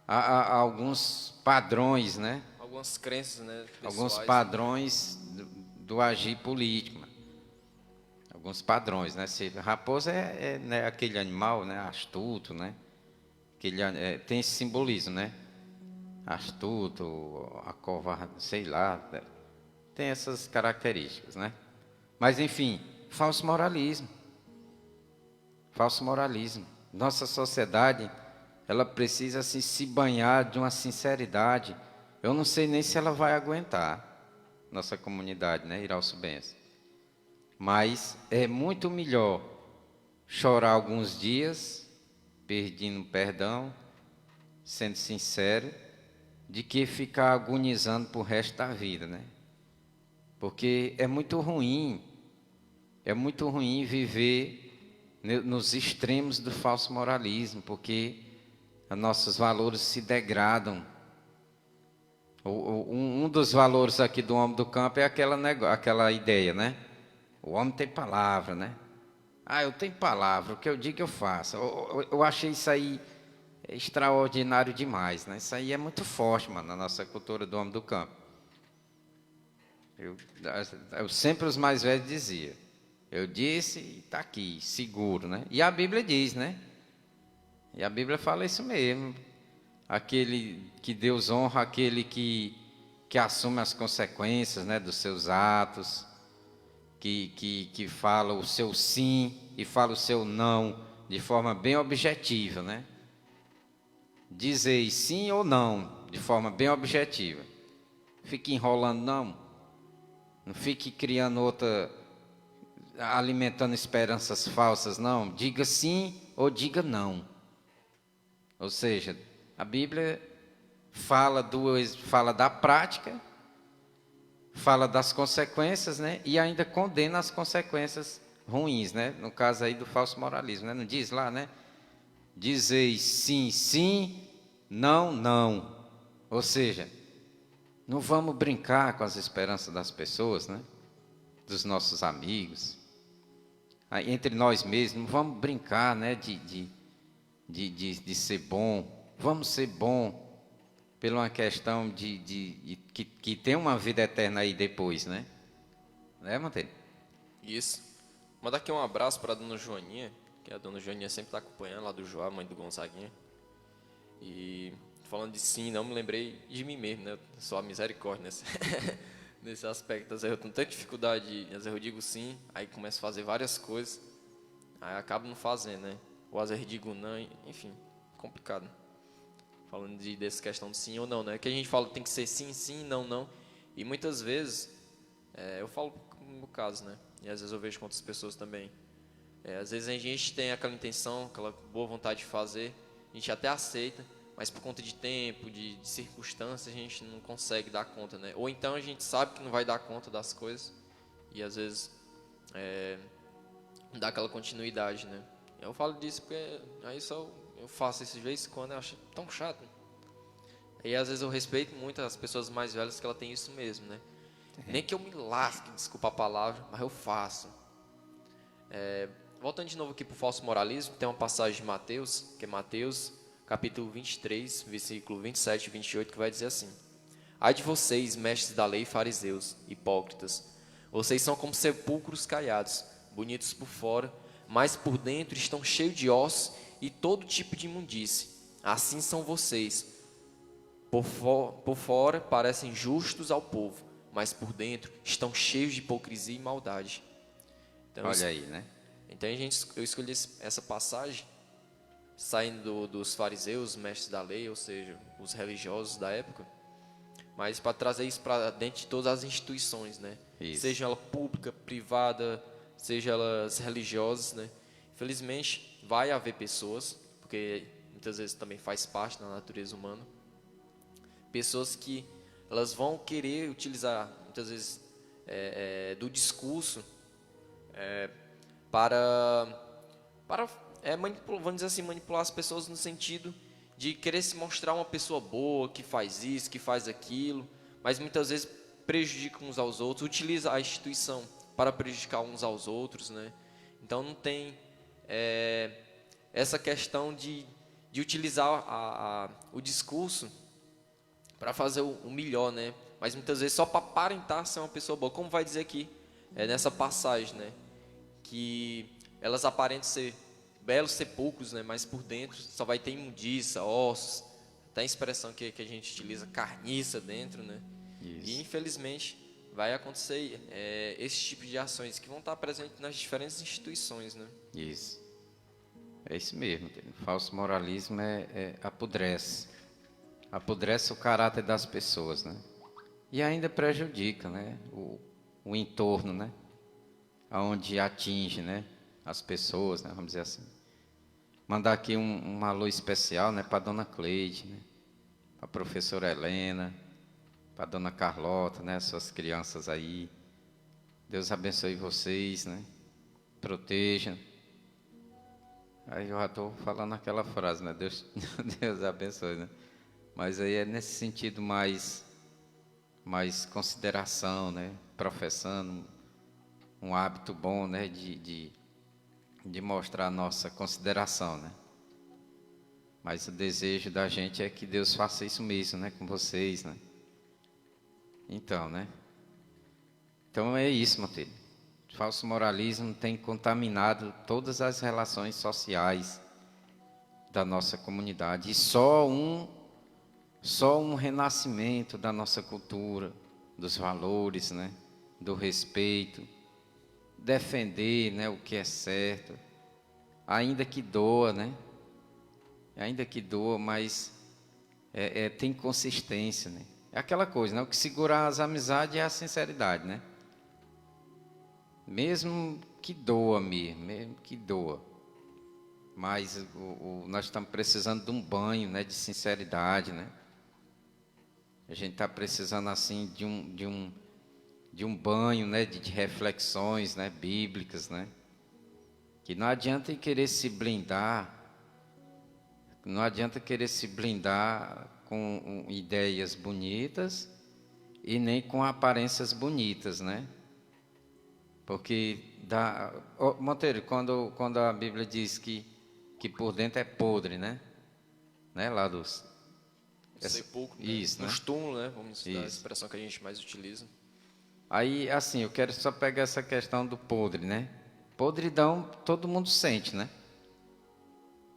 alguns padrões, né? Algumas crenças, né? Pessoais, alguns padrões do agir político. Alguns padrões, né? Raposa né, aquele animal, né? Astuto, né? Tem esse simbolismo, né? Astuto, a covarde, sei lá. Tem essas características, né? Mas, enfim, falso moralismo. Falso moralismo. Nossa sociedade, ela precisa assim, se banhar de uma sinceridade. Eu não sei nem se ela vai aguentar, nossa comunidade, né? Iralço Benção. Mas é muito melhor chorar alguns dias, pedindo perdão, sendo sincero, de que ficar agonizando pro resto da vida, né? Porque é muito ruim viver nos extremos do falso moralismo, porque nossos valores se degradam. Um dos valores aqui do homem do campo é aquela ideia, né? O homem tem palavra, né? Ah, eu tenho palavra, o que eu digo eu faço. Eu achei isso aí extraordinário demais, né? Isso aí é muito forte, mano, na nossa cultura do homem do campo. Eu sempre os mais velhos diziam, eu disse e está aqui, seguro, né? E a Bíblia diz, né? E a Bíblia fala isso mesmo. Aquele que Deus honra, aquele que assume as consequências, né, dos seus atos, que fala o seu sim e fala o seu não de forma bem objetiva, né? Dizei sim ou não de forma bem objetiva. Fique enrolando não fique criando alimentando esperanças falsas, não. Diga sim ou diga não. Ou seja, a Bíblia fala da prática, fala das consequências, né? E ainda condena as consequências ruins, né? No caso aí do falso moralismo, né? Não diz lá, né? Dizeis sim, sim, não, não. Ou seja, não vamos brincar com as esperanças das pessoas, né? Dos nossos amigos. Aí, entre nós mesmos, não vamos brincar, né? De ser bom. Vamos ser bom por uma questão que tem uma vida eterna aí depois, né? Né, Manteiro? Isso. Mandar aqui um abraço para a dona Joaninha, que a dona Joaninha sempre está acompanhando, lá do Joá, mãe do Gonzaguinha. E falando de sim, não me lembrei de mim mesmo, né? Só a misericórdia nesse aspecto. Às vezes eu tenho tanta dificuldade, às vezes eu digo sim, aí começo a fazer várias coisas, aí acabo não fazendo, né? Ou às vezes digo não, enfim, complicado. Falando dessa questão de sim ou não, né? Que a gente fala que tem que ser sim, sim, não, não. E muitas vezes, eu falo no meu caso, né? E às vezes eu vejo com outras pessoas também. Às vezes a gente tem aquela intenção, aquela boa vontade de fazer, a gente até aceita, mas por conta de tempo, de circunstâncias, a gente não consegue dar conta, né? Ou então a gente sabe que não vai dar conta das coisas e às vezes dá aquela continuidade, né? Eu falo disso porque aí só eu faço esses vezes quando eu acho tão chato. E às vezes eu respeito muito as pessoas mais velhas que ela tem isso mesmo, né? Nem que eu me lasque, desculpa a palavra, mas eu faço. Voltando de novo aqui para o falso moralismo, tem uma passagem de Mateus, que é Mateus, capítulo 23, versículo 27 e 28, que vai dizer assim: Ai de vocês, mestres da lei e fariseus, hipócritas, Vocês são como sepulcros caiados, bonitos por fora, mas por dentro estão cheios de ossos e todo tipo de imundície. Assim são vocês. Por fora parecem justos ao povo, mas por dentro estão cheios de hipocrisia e maldade. Então, Olha aí, né? Então eu escolhi essa passagem, saindo dos fariseus, mestres da lei, ou seja, os religiosos da época, mas para trazer isso para dentro de todas as instituições, né? Isso. Seja ela pública, privada, seja elas religiosas, né? Infelizmente, vai haver pessoas, porque muitas vezes também faz parte da natureza humana, pessoas que elas vão querer utilizar, muitas vezes, do discurso para vamos dizer assim, manipular as pessoas no sentido de querer se mostrar uma pessoa boa, que faz isso, que faz aquilo, mas muitas vezes prejudica uns aos outros, utiliza a instituição para prejudicar uns aos outros, né? Então não tem essa questão de utilizar o discurso para fazer o melhor, né? Mas muitas vezes só para aparentar ser uma pessoa boa, como vai dizer aqui nessa passagem, né? Que elas aparentam ser belos sepulcros, né? Mas por dentro só vai ter imundícia, ossos, até a expressão que a gente utiliza, carniça dentro, né? Isso. E infelizmente vai acontecer esse tipo de ações que vão estar presentes nas diferentes instituições, né? Isso. É isso mesmo. O falso moralismo apodrece o caráter das pessoas, né? E ainda prejudica, né? O entorno, né? Aonde atinge, né? As pessoas, né? Vamos dizer assim. Mandar aqui um alô especial, né? Para a dona Cleide, né? Para a professora Helena, para a dona Carlota, né? Suas crianças aí. Deus abençoe vocês, né? Proteja. Aí eu já estou falando aquela frase, né? Deus abençoe, né? Mas aí é nesse sentido mais consideração, né? Professando um hábito bom, né? De mostrar a nossa consideração, né? Mas o desejo da gente é que Deus faça isso mesmo, né? Com vocês, né? Então, né? Então é isso, Matheus. O falso moralismo tem contaminado todas as relações sociais da nossa comunidade. E só um renascimento da nossa cultura, dos valores, né? Do respeito, defender, né? O que é certo, ainda que doa, né? Ainda que doa, mas tem consistência, né? É aquela coisa, né? O que segura as amizades é a sinceridade, né? Mesmo que doa mesmo que doa. Mas nós estamos precisando de um banho, né? De sinceridade, né? A gente está precisando, assim, de um banho, né? De reflexões, né? Bíblicas, né? Que não adianta querer se blindar. Não adianta querer se blindar com ideias bonitas e nem com aparências bonitas, né? Porque Monteiro, quando a Bíblia diz que por dentro é podre, né? Lá dos Sepulcro, né? Isso, Nos né? túmulos, né? Vamos usar a Isso. expressão que a gente mais utiliza. Aí, assim, eu quero só pegar essa questão do podre, né? Podridão, todo mundo sente, né?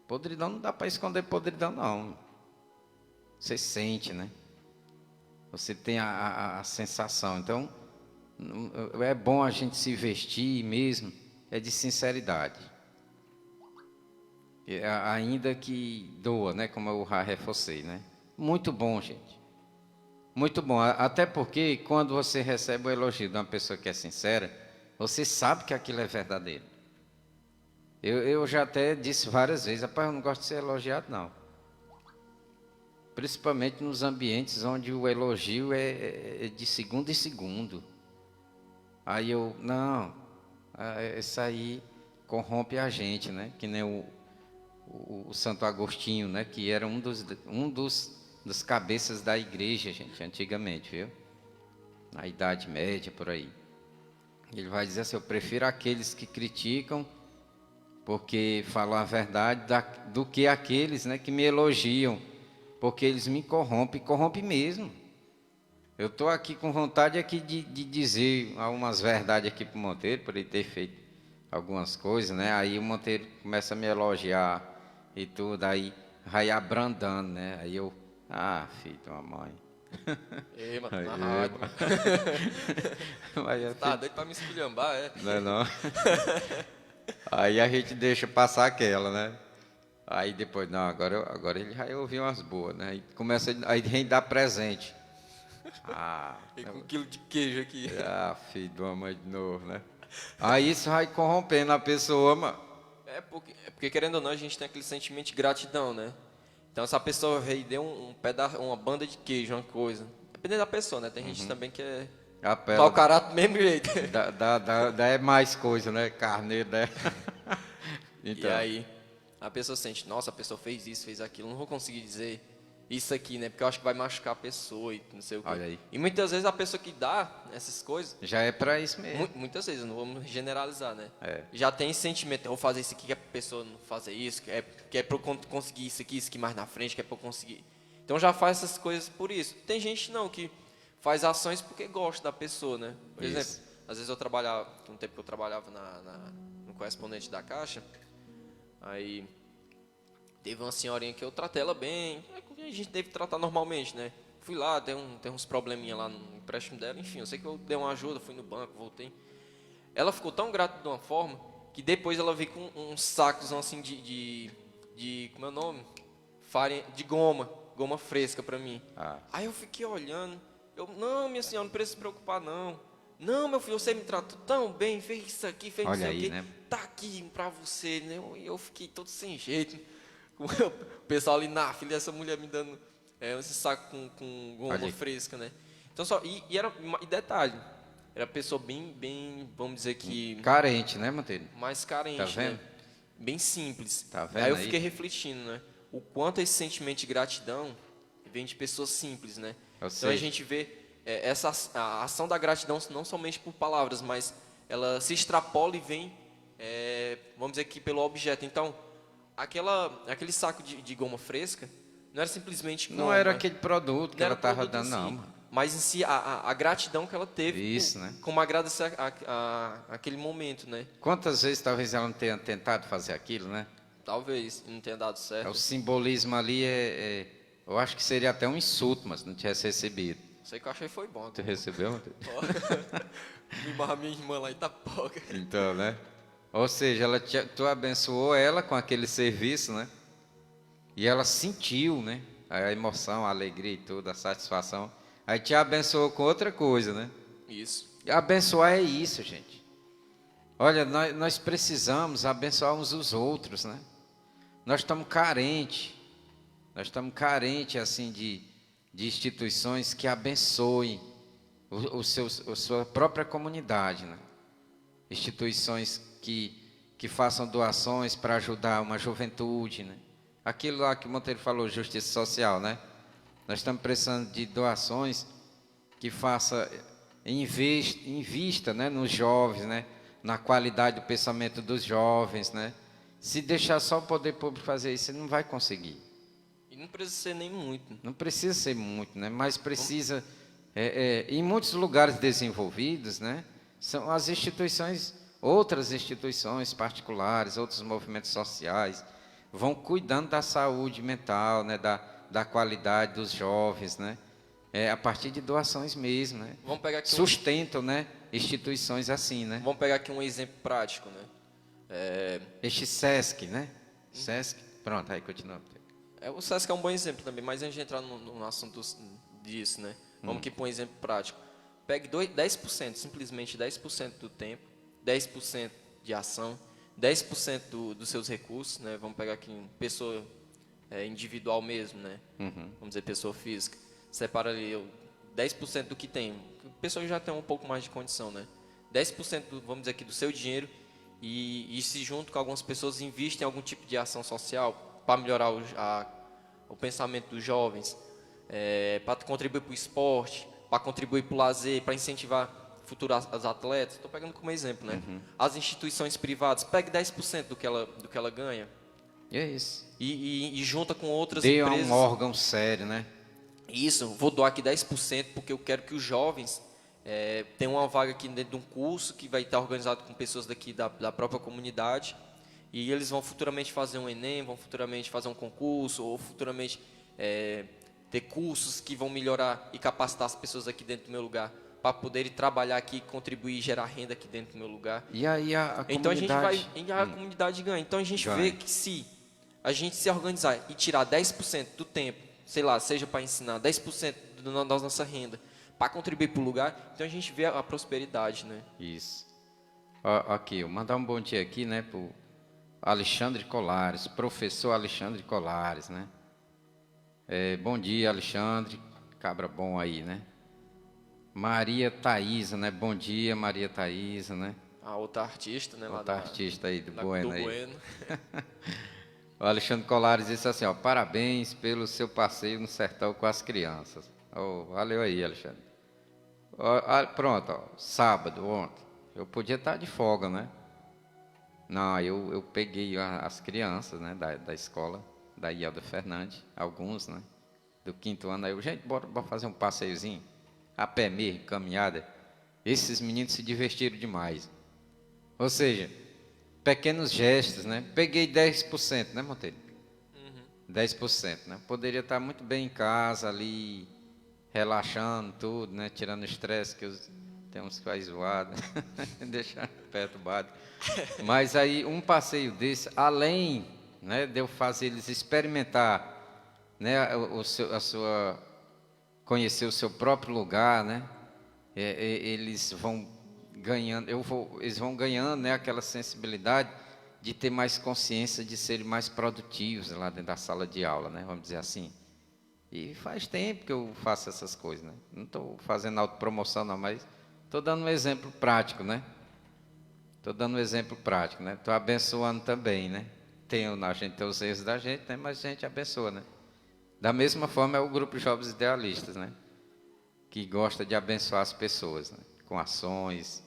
Podridão não dá para esconder podridão, não. Você sente, né? Você tem a sensação. Então, é bom a gente se vestir mesmo, de sinceridade. Ainda que doa, né? Como eu já reforcei, né? Muito bom, gente. Muito bom. Até porque quando você recebe o elogio de uma pessoa que é sincera, você sabe que aquilo é verdadeiro. Eu já até disse várias vezes, rapaz, eu não gosto de ser elogiado, não. Principalmente nos ambientes onde o elogio é de segundo em segundo. Aí isso aí corrompe a gente, né? Que nem o Santo Agostinho, né? Que era um dos cabeças da igreja, gente, antigamente, viu? Na Idade Média, por aí. Ele vai dizer assim, eu prefiro aqueles que criticam porque falam a verdade do que aqueles, né, que me elogiam, porque eles me corrompem mesmo. Eu estou aqui com vontade aqui de dizer algumas verdades aqui para o Monteiro, por ele ter feito algumas coisas, né? Aí o Monteiro começa a me elogiar e tudo, aí vai abrandando, né? Aí eu, filho de uma mãe. Ei, mano, Aí, na rádio. Mas eu Tá doido pra me esculhambar, é? Não é não? Aí a gente deixa passar aquela, né? Aí depois, não, agora ele já ouviu umas boas, né? Aí começa, aí a gente dá presente. E com 1 quilo de queijo aqui. Filho de uma mãe de novo, né? Aí isso vai corrompendo a pessoa, mano. É porque, querendo ou não, a gente tem aquele sentimento de gratidão, né? Então, se a pessoa veio e deu um pedaço, uma banda de queijo, uma coisa. Dependendo da pessoa, né? Tem gente também que é mau caráter do mesmo jeito. Dá é mais coisa, né? Carneiro, né? Então, E aí, a pessoa sente, nossa, a pessoa fez isso, fez aquilo. Não vou conseguir dizer isso aqui, né? Porque eu acho que vai machucar a pessoa e não sei o quê. Olha aí. E muitas vezes a pessoa que dá essas coisas, já é pra isso mesmo. muitas vezes, não vamos generalizar, né? É. Já tem esse sentimento, eu vou fazer isso aqui, que é pra pessoa não fazer isso, que é pra eu conseguir isso aqui mais na frente, que é pra eu conseguir. Então já faz essas coisas por isso. Tem gente não, que faz ações porque gosta da pessoa, né? Por Isso. exemplo, às vezes eu trabalhava, um tempo que eu trabalhava no correspondente da Caixa, aí teve uma senhorinha que eu tratei ela bem, a gente deve tratar normalmente, né? Fui lá, tem uns probleminha lá no empréstimo dela, enfim, eu sei que eu dei uma ajuda, fui no banco, voltei. Ela ficou tão grata de uma forma que depois ela veio com uns sacos assim de como é o nome? Farinha, de goma fresca pra mim. Aí eu fiquei olhando, não, minha senhora, não precisa se preocupar não. Não, meu filho, você me tratou tão bem, fez isso aqui, fez Olha isso aí, aqui. né? Tá aqui pra você, né? E eu fiquei todo sem jeito. O pessoal ali na fila, essa mulher me dando esse saco com goma fresca, né? Então e detalhe, era pessoa bem, vamos dizer que Carente, né, Monteiro? mais carente, Tá vendo? né? Bem simples. Tá vendo Aí eu aí? fiquei refletindo, né? O quanto esse sentimento de gratidão vem de pessoas simples, né? Eu Então sei. a gente vê a ação da gratidão não somente por palavras, mas ela se extrapola e vem, vamos dizer que pelo objeto. Então, aquele saco de goma fresca não era simplesmente goma. Não era aquele produto que Não era ela estava produto em dando, si, não, mano. mas em si a gratidão que ela teve Isso, né? como agradecer aquele momento, né? Quantas vezes talvez ela não tenha tentado fazer aquilo, né? Talvez não tenha dado certo. O simbolismo ali eu acho que seria até um insulto, mas não tivesse recebido. Sei que eu achei foi bom. Tu recebeu, Monteiro? Me barra minha irmã lá em Itapoca. Então, né? Ou seja, tu abençoou ela com aquele serviço, né? E ela sentiu, né? A emoção, a alegria e tudo, a satisfação. Aí te abençoou com outra coisa, né? Isso. E abençoar é isso, gente. Olha, nós precisamos abençoar uns os outros, né? Nós estamos carentes. Nós estamos carentes, assim, de instituições que abençoem a sua própria comunidade, né? Instituições que façam doações para ajudar uma juventude, né? Aquilo lá que o Monteiro falou, justiça social, né? Nós estamos precisando de doações que faça, invista, né, nos jovens, né? Na qualidade do pensamento dos jovens, né? Se deixar só o poder público fazer isso, ele não vai conseguir. E não precisa ser nem muito. Não precisa ser muito, né? Mas precisa, em muitos lugares desenvolvidos, né? São as instituições, outras instituições particulares, outros movimentos sociais, vão cuidando da saúde mental, né? Da qualidade dos jovens, né? A partir de doações mesmo, né? Vamos pegar aqui Sustentam, né? Instituições assim, né? Vamos pegar aqui um exemplo prático, né? Este SESC, né? SESC, pronto, aí continua. O SESC é um bom exemplo também, mas antes de entrar no assunto disso, né? Vamos aqui para um exemplo prático. Pegue 10%, simplesmente 10% do tempo, 10% de ação, 10% dos seus recursos, né? Vamos pegar aqui pessoa individual mesmo, né? Vamos dizer pessoa física. Separa ali 10% do que tem. A pessoa já tem um pouco mais de condição, né? 10% vamos dizer aqui do seu dinheiro e se junto com algumas pessoas investem em algum tipo de ação social para melhorar o pensamento dos jovens, para contribuir para o esporte, para contribuir para o lazer, para incentivar futuros atletas. Estou pegando como exemplo, né? As instituições privadas, pegue 10% do que ela ganha E é isso. e junta com outras Dê a empresas. um órgão sério, né? isso, vou doar aqui 10% porque eu quero que os jovens tenham uma vaga aqui dentro de um curso que vai estar organizado com pessoas daqui da própria comunidade, e eles vão futuramente fazer um Enem, vão futuramente fazer um concurso, ou futuramente ter cursos que vão melhorar e capacitar as pessoas aqui dentro do meu lugar, para poderem trabalhar aqui, contribuir e gerar renda aqui dentro do meu lugar. E aí a Então a gente vai, comunidade... a comunidade ganha. Então a gente Ganha. vê que se a gente se organizar e tirar 10% do tempo, sei lá, seja para ensinar, 10% da nossa renda, para contribuir para o lugar, então a gente vê a prosperidade, né? Isso. Ó, aqui, eu mandar um bom dia aqui, né, pro Alexandre Colares, professor Alexandre Colares, né? Bom dia, Alexandre, cabra bom aí, né? Maria Thaísa, né? Bom dia, Maria Thaísa, né? A outra artista, né? Outra artista aí do do Bueno aí. Bueno. O Alexandre Colares disse assim, ó, parabéns pelo seu passeio no sertão com as crianças. Oh, valeu aí, Alexandre. Pronto, ó, sábado, ontem, eu podia estar de folga, né? Não, eu peguei as crianças, né, da escola, da Ielda Fernandes, alguns, né, do 5º ano, aí eu, gente, bora fazer um passeiozinho, a pé mesmo, caminhada. Esses meninos se divertiram demais. Ou seja, pequenos gestos, né? Peguei 10%, né, Monteiro? 10%, né? Poderia estar muito bem em casa ali, relaxando tudo, né? Tirando o estresse, que tem uns que vai zoado, deixar perturbado. Mas aí um passeio desse, além, né, de eu fazer eles experimentar, né, conhecer o seu próprio lugar, né? Eles vão ganhando, eles vão ganhando, né, aquela sensibilidade de ter mais consciência, de serem mais produtivos lá dentro da sala de aula, né? Vamos dizer assim. E faz tempo que eu faço essas coisas, né? Não estou fazendo autopromoção não, mas estou dando um exemplo prático, né? Estou dando um exemplo prático, né? Estou abençoando também, né? A gente tem os erros da gente, né? Mas a gente abençoa, né? Da mesma forma é o grupo Jovens Idealistas, né? Que gosta de abençoar as pessoas, né? Com ações,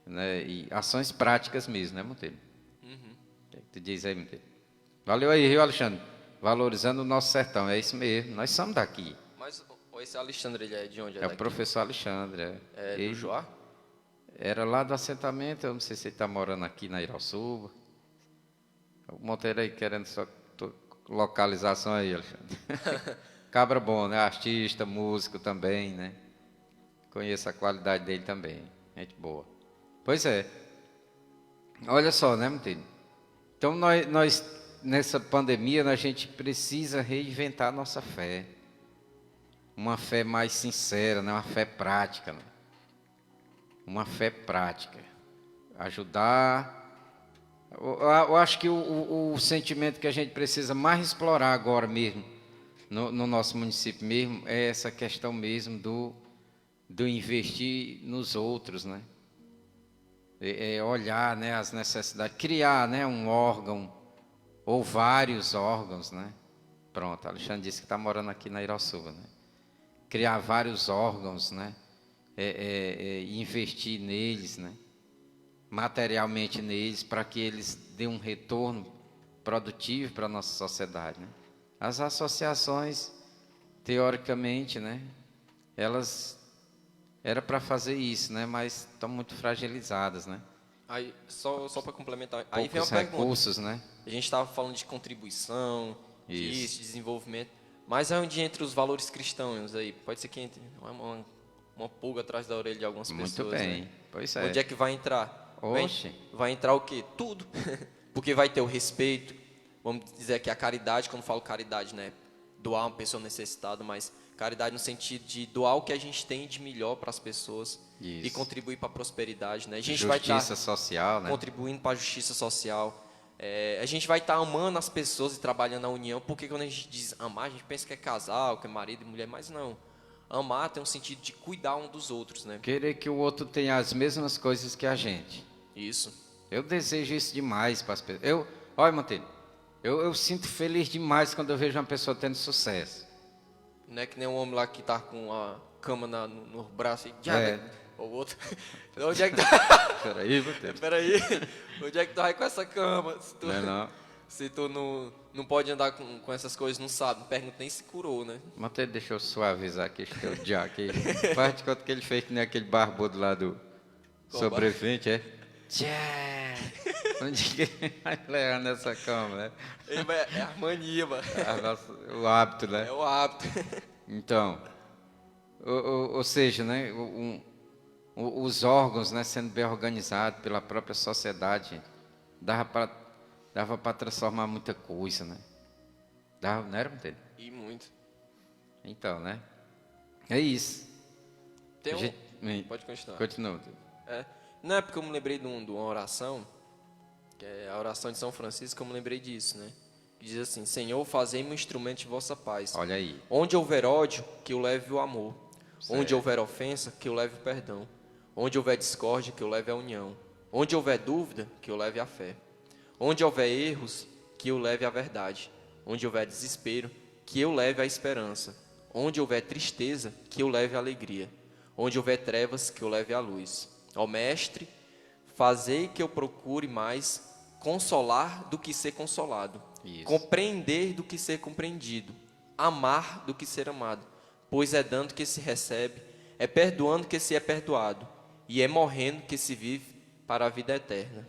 né? E ações práticas mesmo, né, Monteiro? O que tu diz aí, Monteiro? Valeu aí, Rio Alexandre. Valorizando o nosso sertão, é isso mesmo. Nós somos daqui. Mas esse Alexandre, ele é de onde? É daqui? o professor Alexandre. Do Joá? Era lá do assentamento, eu não sei se ele está morando aqui na Irauçuba. O Monteiro aí querendo só localização aí, Alexandre. Cabra bom, né? Artista, músico também, né? Conheço a qualidade dele também. Gente boa. Pois é. Olha só, né, Monteiro? Então, nós, nessa pandemia, a gente precisa reinventar a nossa fé. Uma fé mais sincera, né? Uma fé prática, né? Uma fé prática. Ajudar. Eu acho que o sentimento que a gente precisa mais explorar agora mesmo, no nosso município mesmo, é essa questão mesmo do investir nos outros, né? Olhar, né, as necessidades, criar, né, um órgão ou vários órgãos, né? Pronto, Alexandre disse que está morando aqui na Irauçuba, né? Criar vários órgãos, né? Investir neles, né? Materialmente neles, para que eles dêem um retorno produtivo para a nossa sociedade, né? As associações, teoricamente, né, elas era para fazer isso, né, mas estão muito fragilizadas, né? Aí, só para complementar, aí vem uma Poucos pergunta. recursos, né? A gente estava falando de contribuição, Isso. de desenvolvimento, mas é onde entra os valores cristãos aí. Pode ser que entre uma pulga atrás da orelha de algumas Muito pessoas. bem, Né? pois é. Onde é que vai entrar? Oxe. Vai entrar o quê? Tudo. Porque vai ter o respeito. Vamos dizer que a caridade, quando eu falo caridade, né? Doar uma pessoa necessitada, mas caridade no sentido de doar o que a gente tem de melhor para as pessoas. Isso. E contribuir para a prosperidade, né? A gente Justiça vai estar social, né? contribuindo para a justiça social. A gente vai estar amando as pessoas e trabalhando na união, porque quando a gente diz amar, a gente pensa que é casal, que é marido e mulher, mas não. Amar tem um sentido de cuidar um dos outros, né? Querer que o outro tenha as mesmas coisas que a gente. Isso. Eu desejo isso demais para as pessoas. Olha, Monteiro, eu sinto feliz demais quando eu vejo uma pessoa tendo sucesso. Não é que nem um homem lá que tá com a cama no braço e ou outro. Onde é que tá? Peraí, Monteiro. Peraí. Onde é que tu vai com essa cama? Não é não. Se tu não pode andar com essas coisas, não sabe, não pergunta nem se curou, né? Monteiro, deixa eu suavizar aqui este teu Jack. Faz de conta que ele fez que nem aquele barbudo lá do sobrevivente, é? Tchê! Onde que ele vai levar nessa cama, né? É a mania, mano. O hábito, né? É o hábito. Então, ou seja, né, os órgãos, né, sendo bem organizados pela própria sociedade, dava para transformar muita coisa, né? Dava, não era, Monteiro? E muito. Então, né? É isso. Tem A um... gente- Pode continuar. Continua, Monteiro. Não é porque eu me lembrei de uma oração, que é a oração de São Francisco, eu me lembrei disso, né? Que diz assim: Senhor, fazei-me um instrumento de vossa paz. Olha aí. Onde houver ódio, que eu leve o amor. Certo. Onde houver ofensa, que eu leve o perdão. Onde houver discórdia, que eu leve a união. Onde houver dúvida, que eu leve a fé. Onde houver erros, que eu leve a verdade. Onde houver desespero, que eu leve a esperança. Onde houver tristeza, que eu leve a alegria. Onde houver trevas, que eu leve a luz. Ó Mestre, fazei que eu procure mais consolar do que ser consolado. Isso. Compreender do que ser compreendido. Amar do que ser amado. Pois é dando que se recebe, é perdoando que se é perdoado, e é morrendo que se vive para a vida eterna.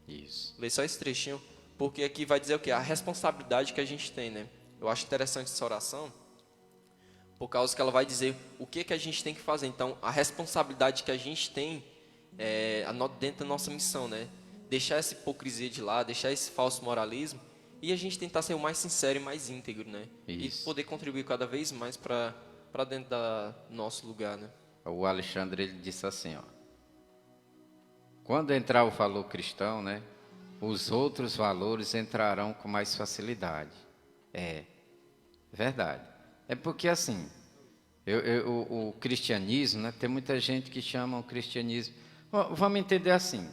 Isso. Lê só esse trechinho, porque aqui vai dizer o quê? A responsabilidade que a gente tem, né? Eu acho interessante essa oração, por causa que ela vai dizer o que a gente tem que fazer. Então, a responsabilidade que a gente tem dentro da nossa missão, né? Deixar essa hipocrisia de lado, deixar esse falso moralismo, e a gente tentar ser o mais sincero e mais íntegro, né? Isso. E poder contribuir cada vez mais para dentro do nosso lugar, né? O Alexandre, ele disse assim, ó. Quando entrar o valor cristão, né? Os outros valores entrarão com mais facilidade. É verdade. É porque assim, o cristianismo, né? Tem muita gente que chama o cristianismo... Vamos entender assim,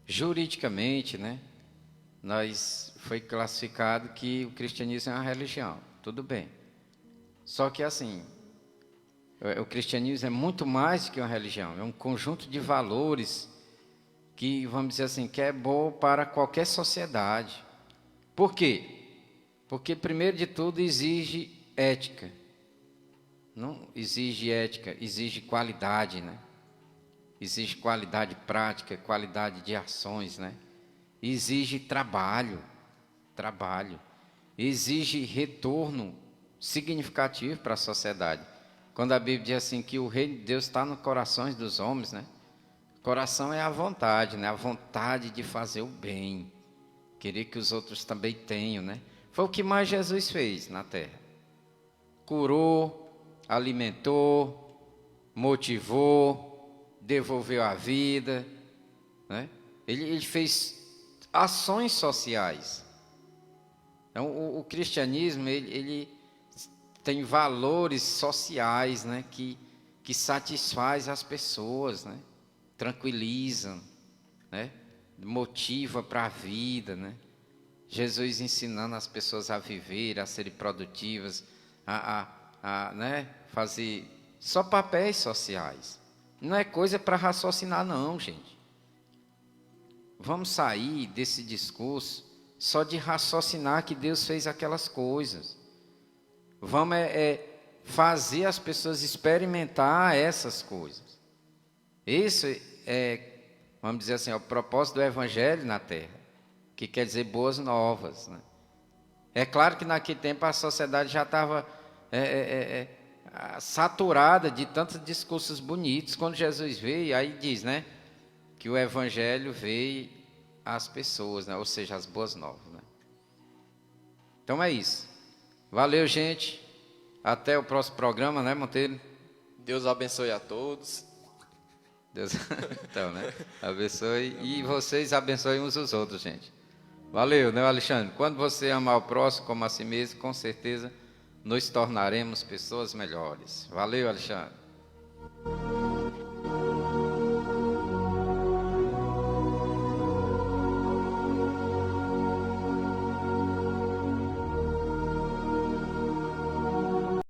juridicamente, né? Foi classificado que o cristianismo é uma religião. Tudo bem. Só que assim... O cristianismo é muito mais do que uma religião, é um conjunto de valores que, vamos dizer assim, que é bom para qualquer sociedade. Por quê? Porque, primeiro de tudo, exige ética. Não exige ética, exige qualidade, né? Exige qualidade prática, qualidade de ações, né? Exige trabalho. Exige retorno significativo para a sociedade. Quando a Bíblia diz assim que o reino de Deus está nos corações dos homens, né? Coração é a vontade, né? A vontade de fazer o bem. Querer que os outros também tenham, né? Foi o que mais Jesus fez na terra. Curou, alimentou, motivou, devolveu a vida, né? Ele fez ações sociais. Então, o cristianismo, ele tem valores sociais, né, que satisfaz as pessoas, né, tranquilizam, né, motiva para a vida, né. Jesus ensinando as pessoas a viver, a serem produtivas, né, fazer só papéis sociais. Não é coisa para raciocinar, não, gente. Vamos sair desse discurso só de raciocinar que Deus fez aquelas coisas. Vamos fazer as pessoas experimentar essas coisas. Isso vamos dizer assim, é o propósito do Evangelho na Terra, que quer dizer boas novas, né? É claro que naquele tempo a sociedade já estava saturada de tantos discursos bonitos. Quando Jesus veio, aí diz, né, que o Evangelho veio às pessoas, né? Ou seja, as boas novas, né? Então é isso. Valeu, gente. Até o próximo programa, né, Monteiro? Deus abençoe a todos. Deus, então, né? Abençoe. E vocês abençoem uns os outros, gente. Valeu, né, Alexandre? Quando você amar o próximo como a si mesmo, com certeza nos tornaremos pessoas melhores. Valeu, Alexandre.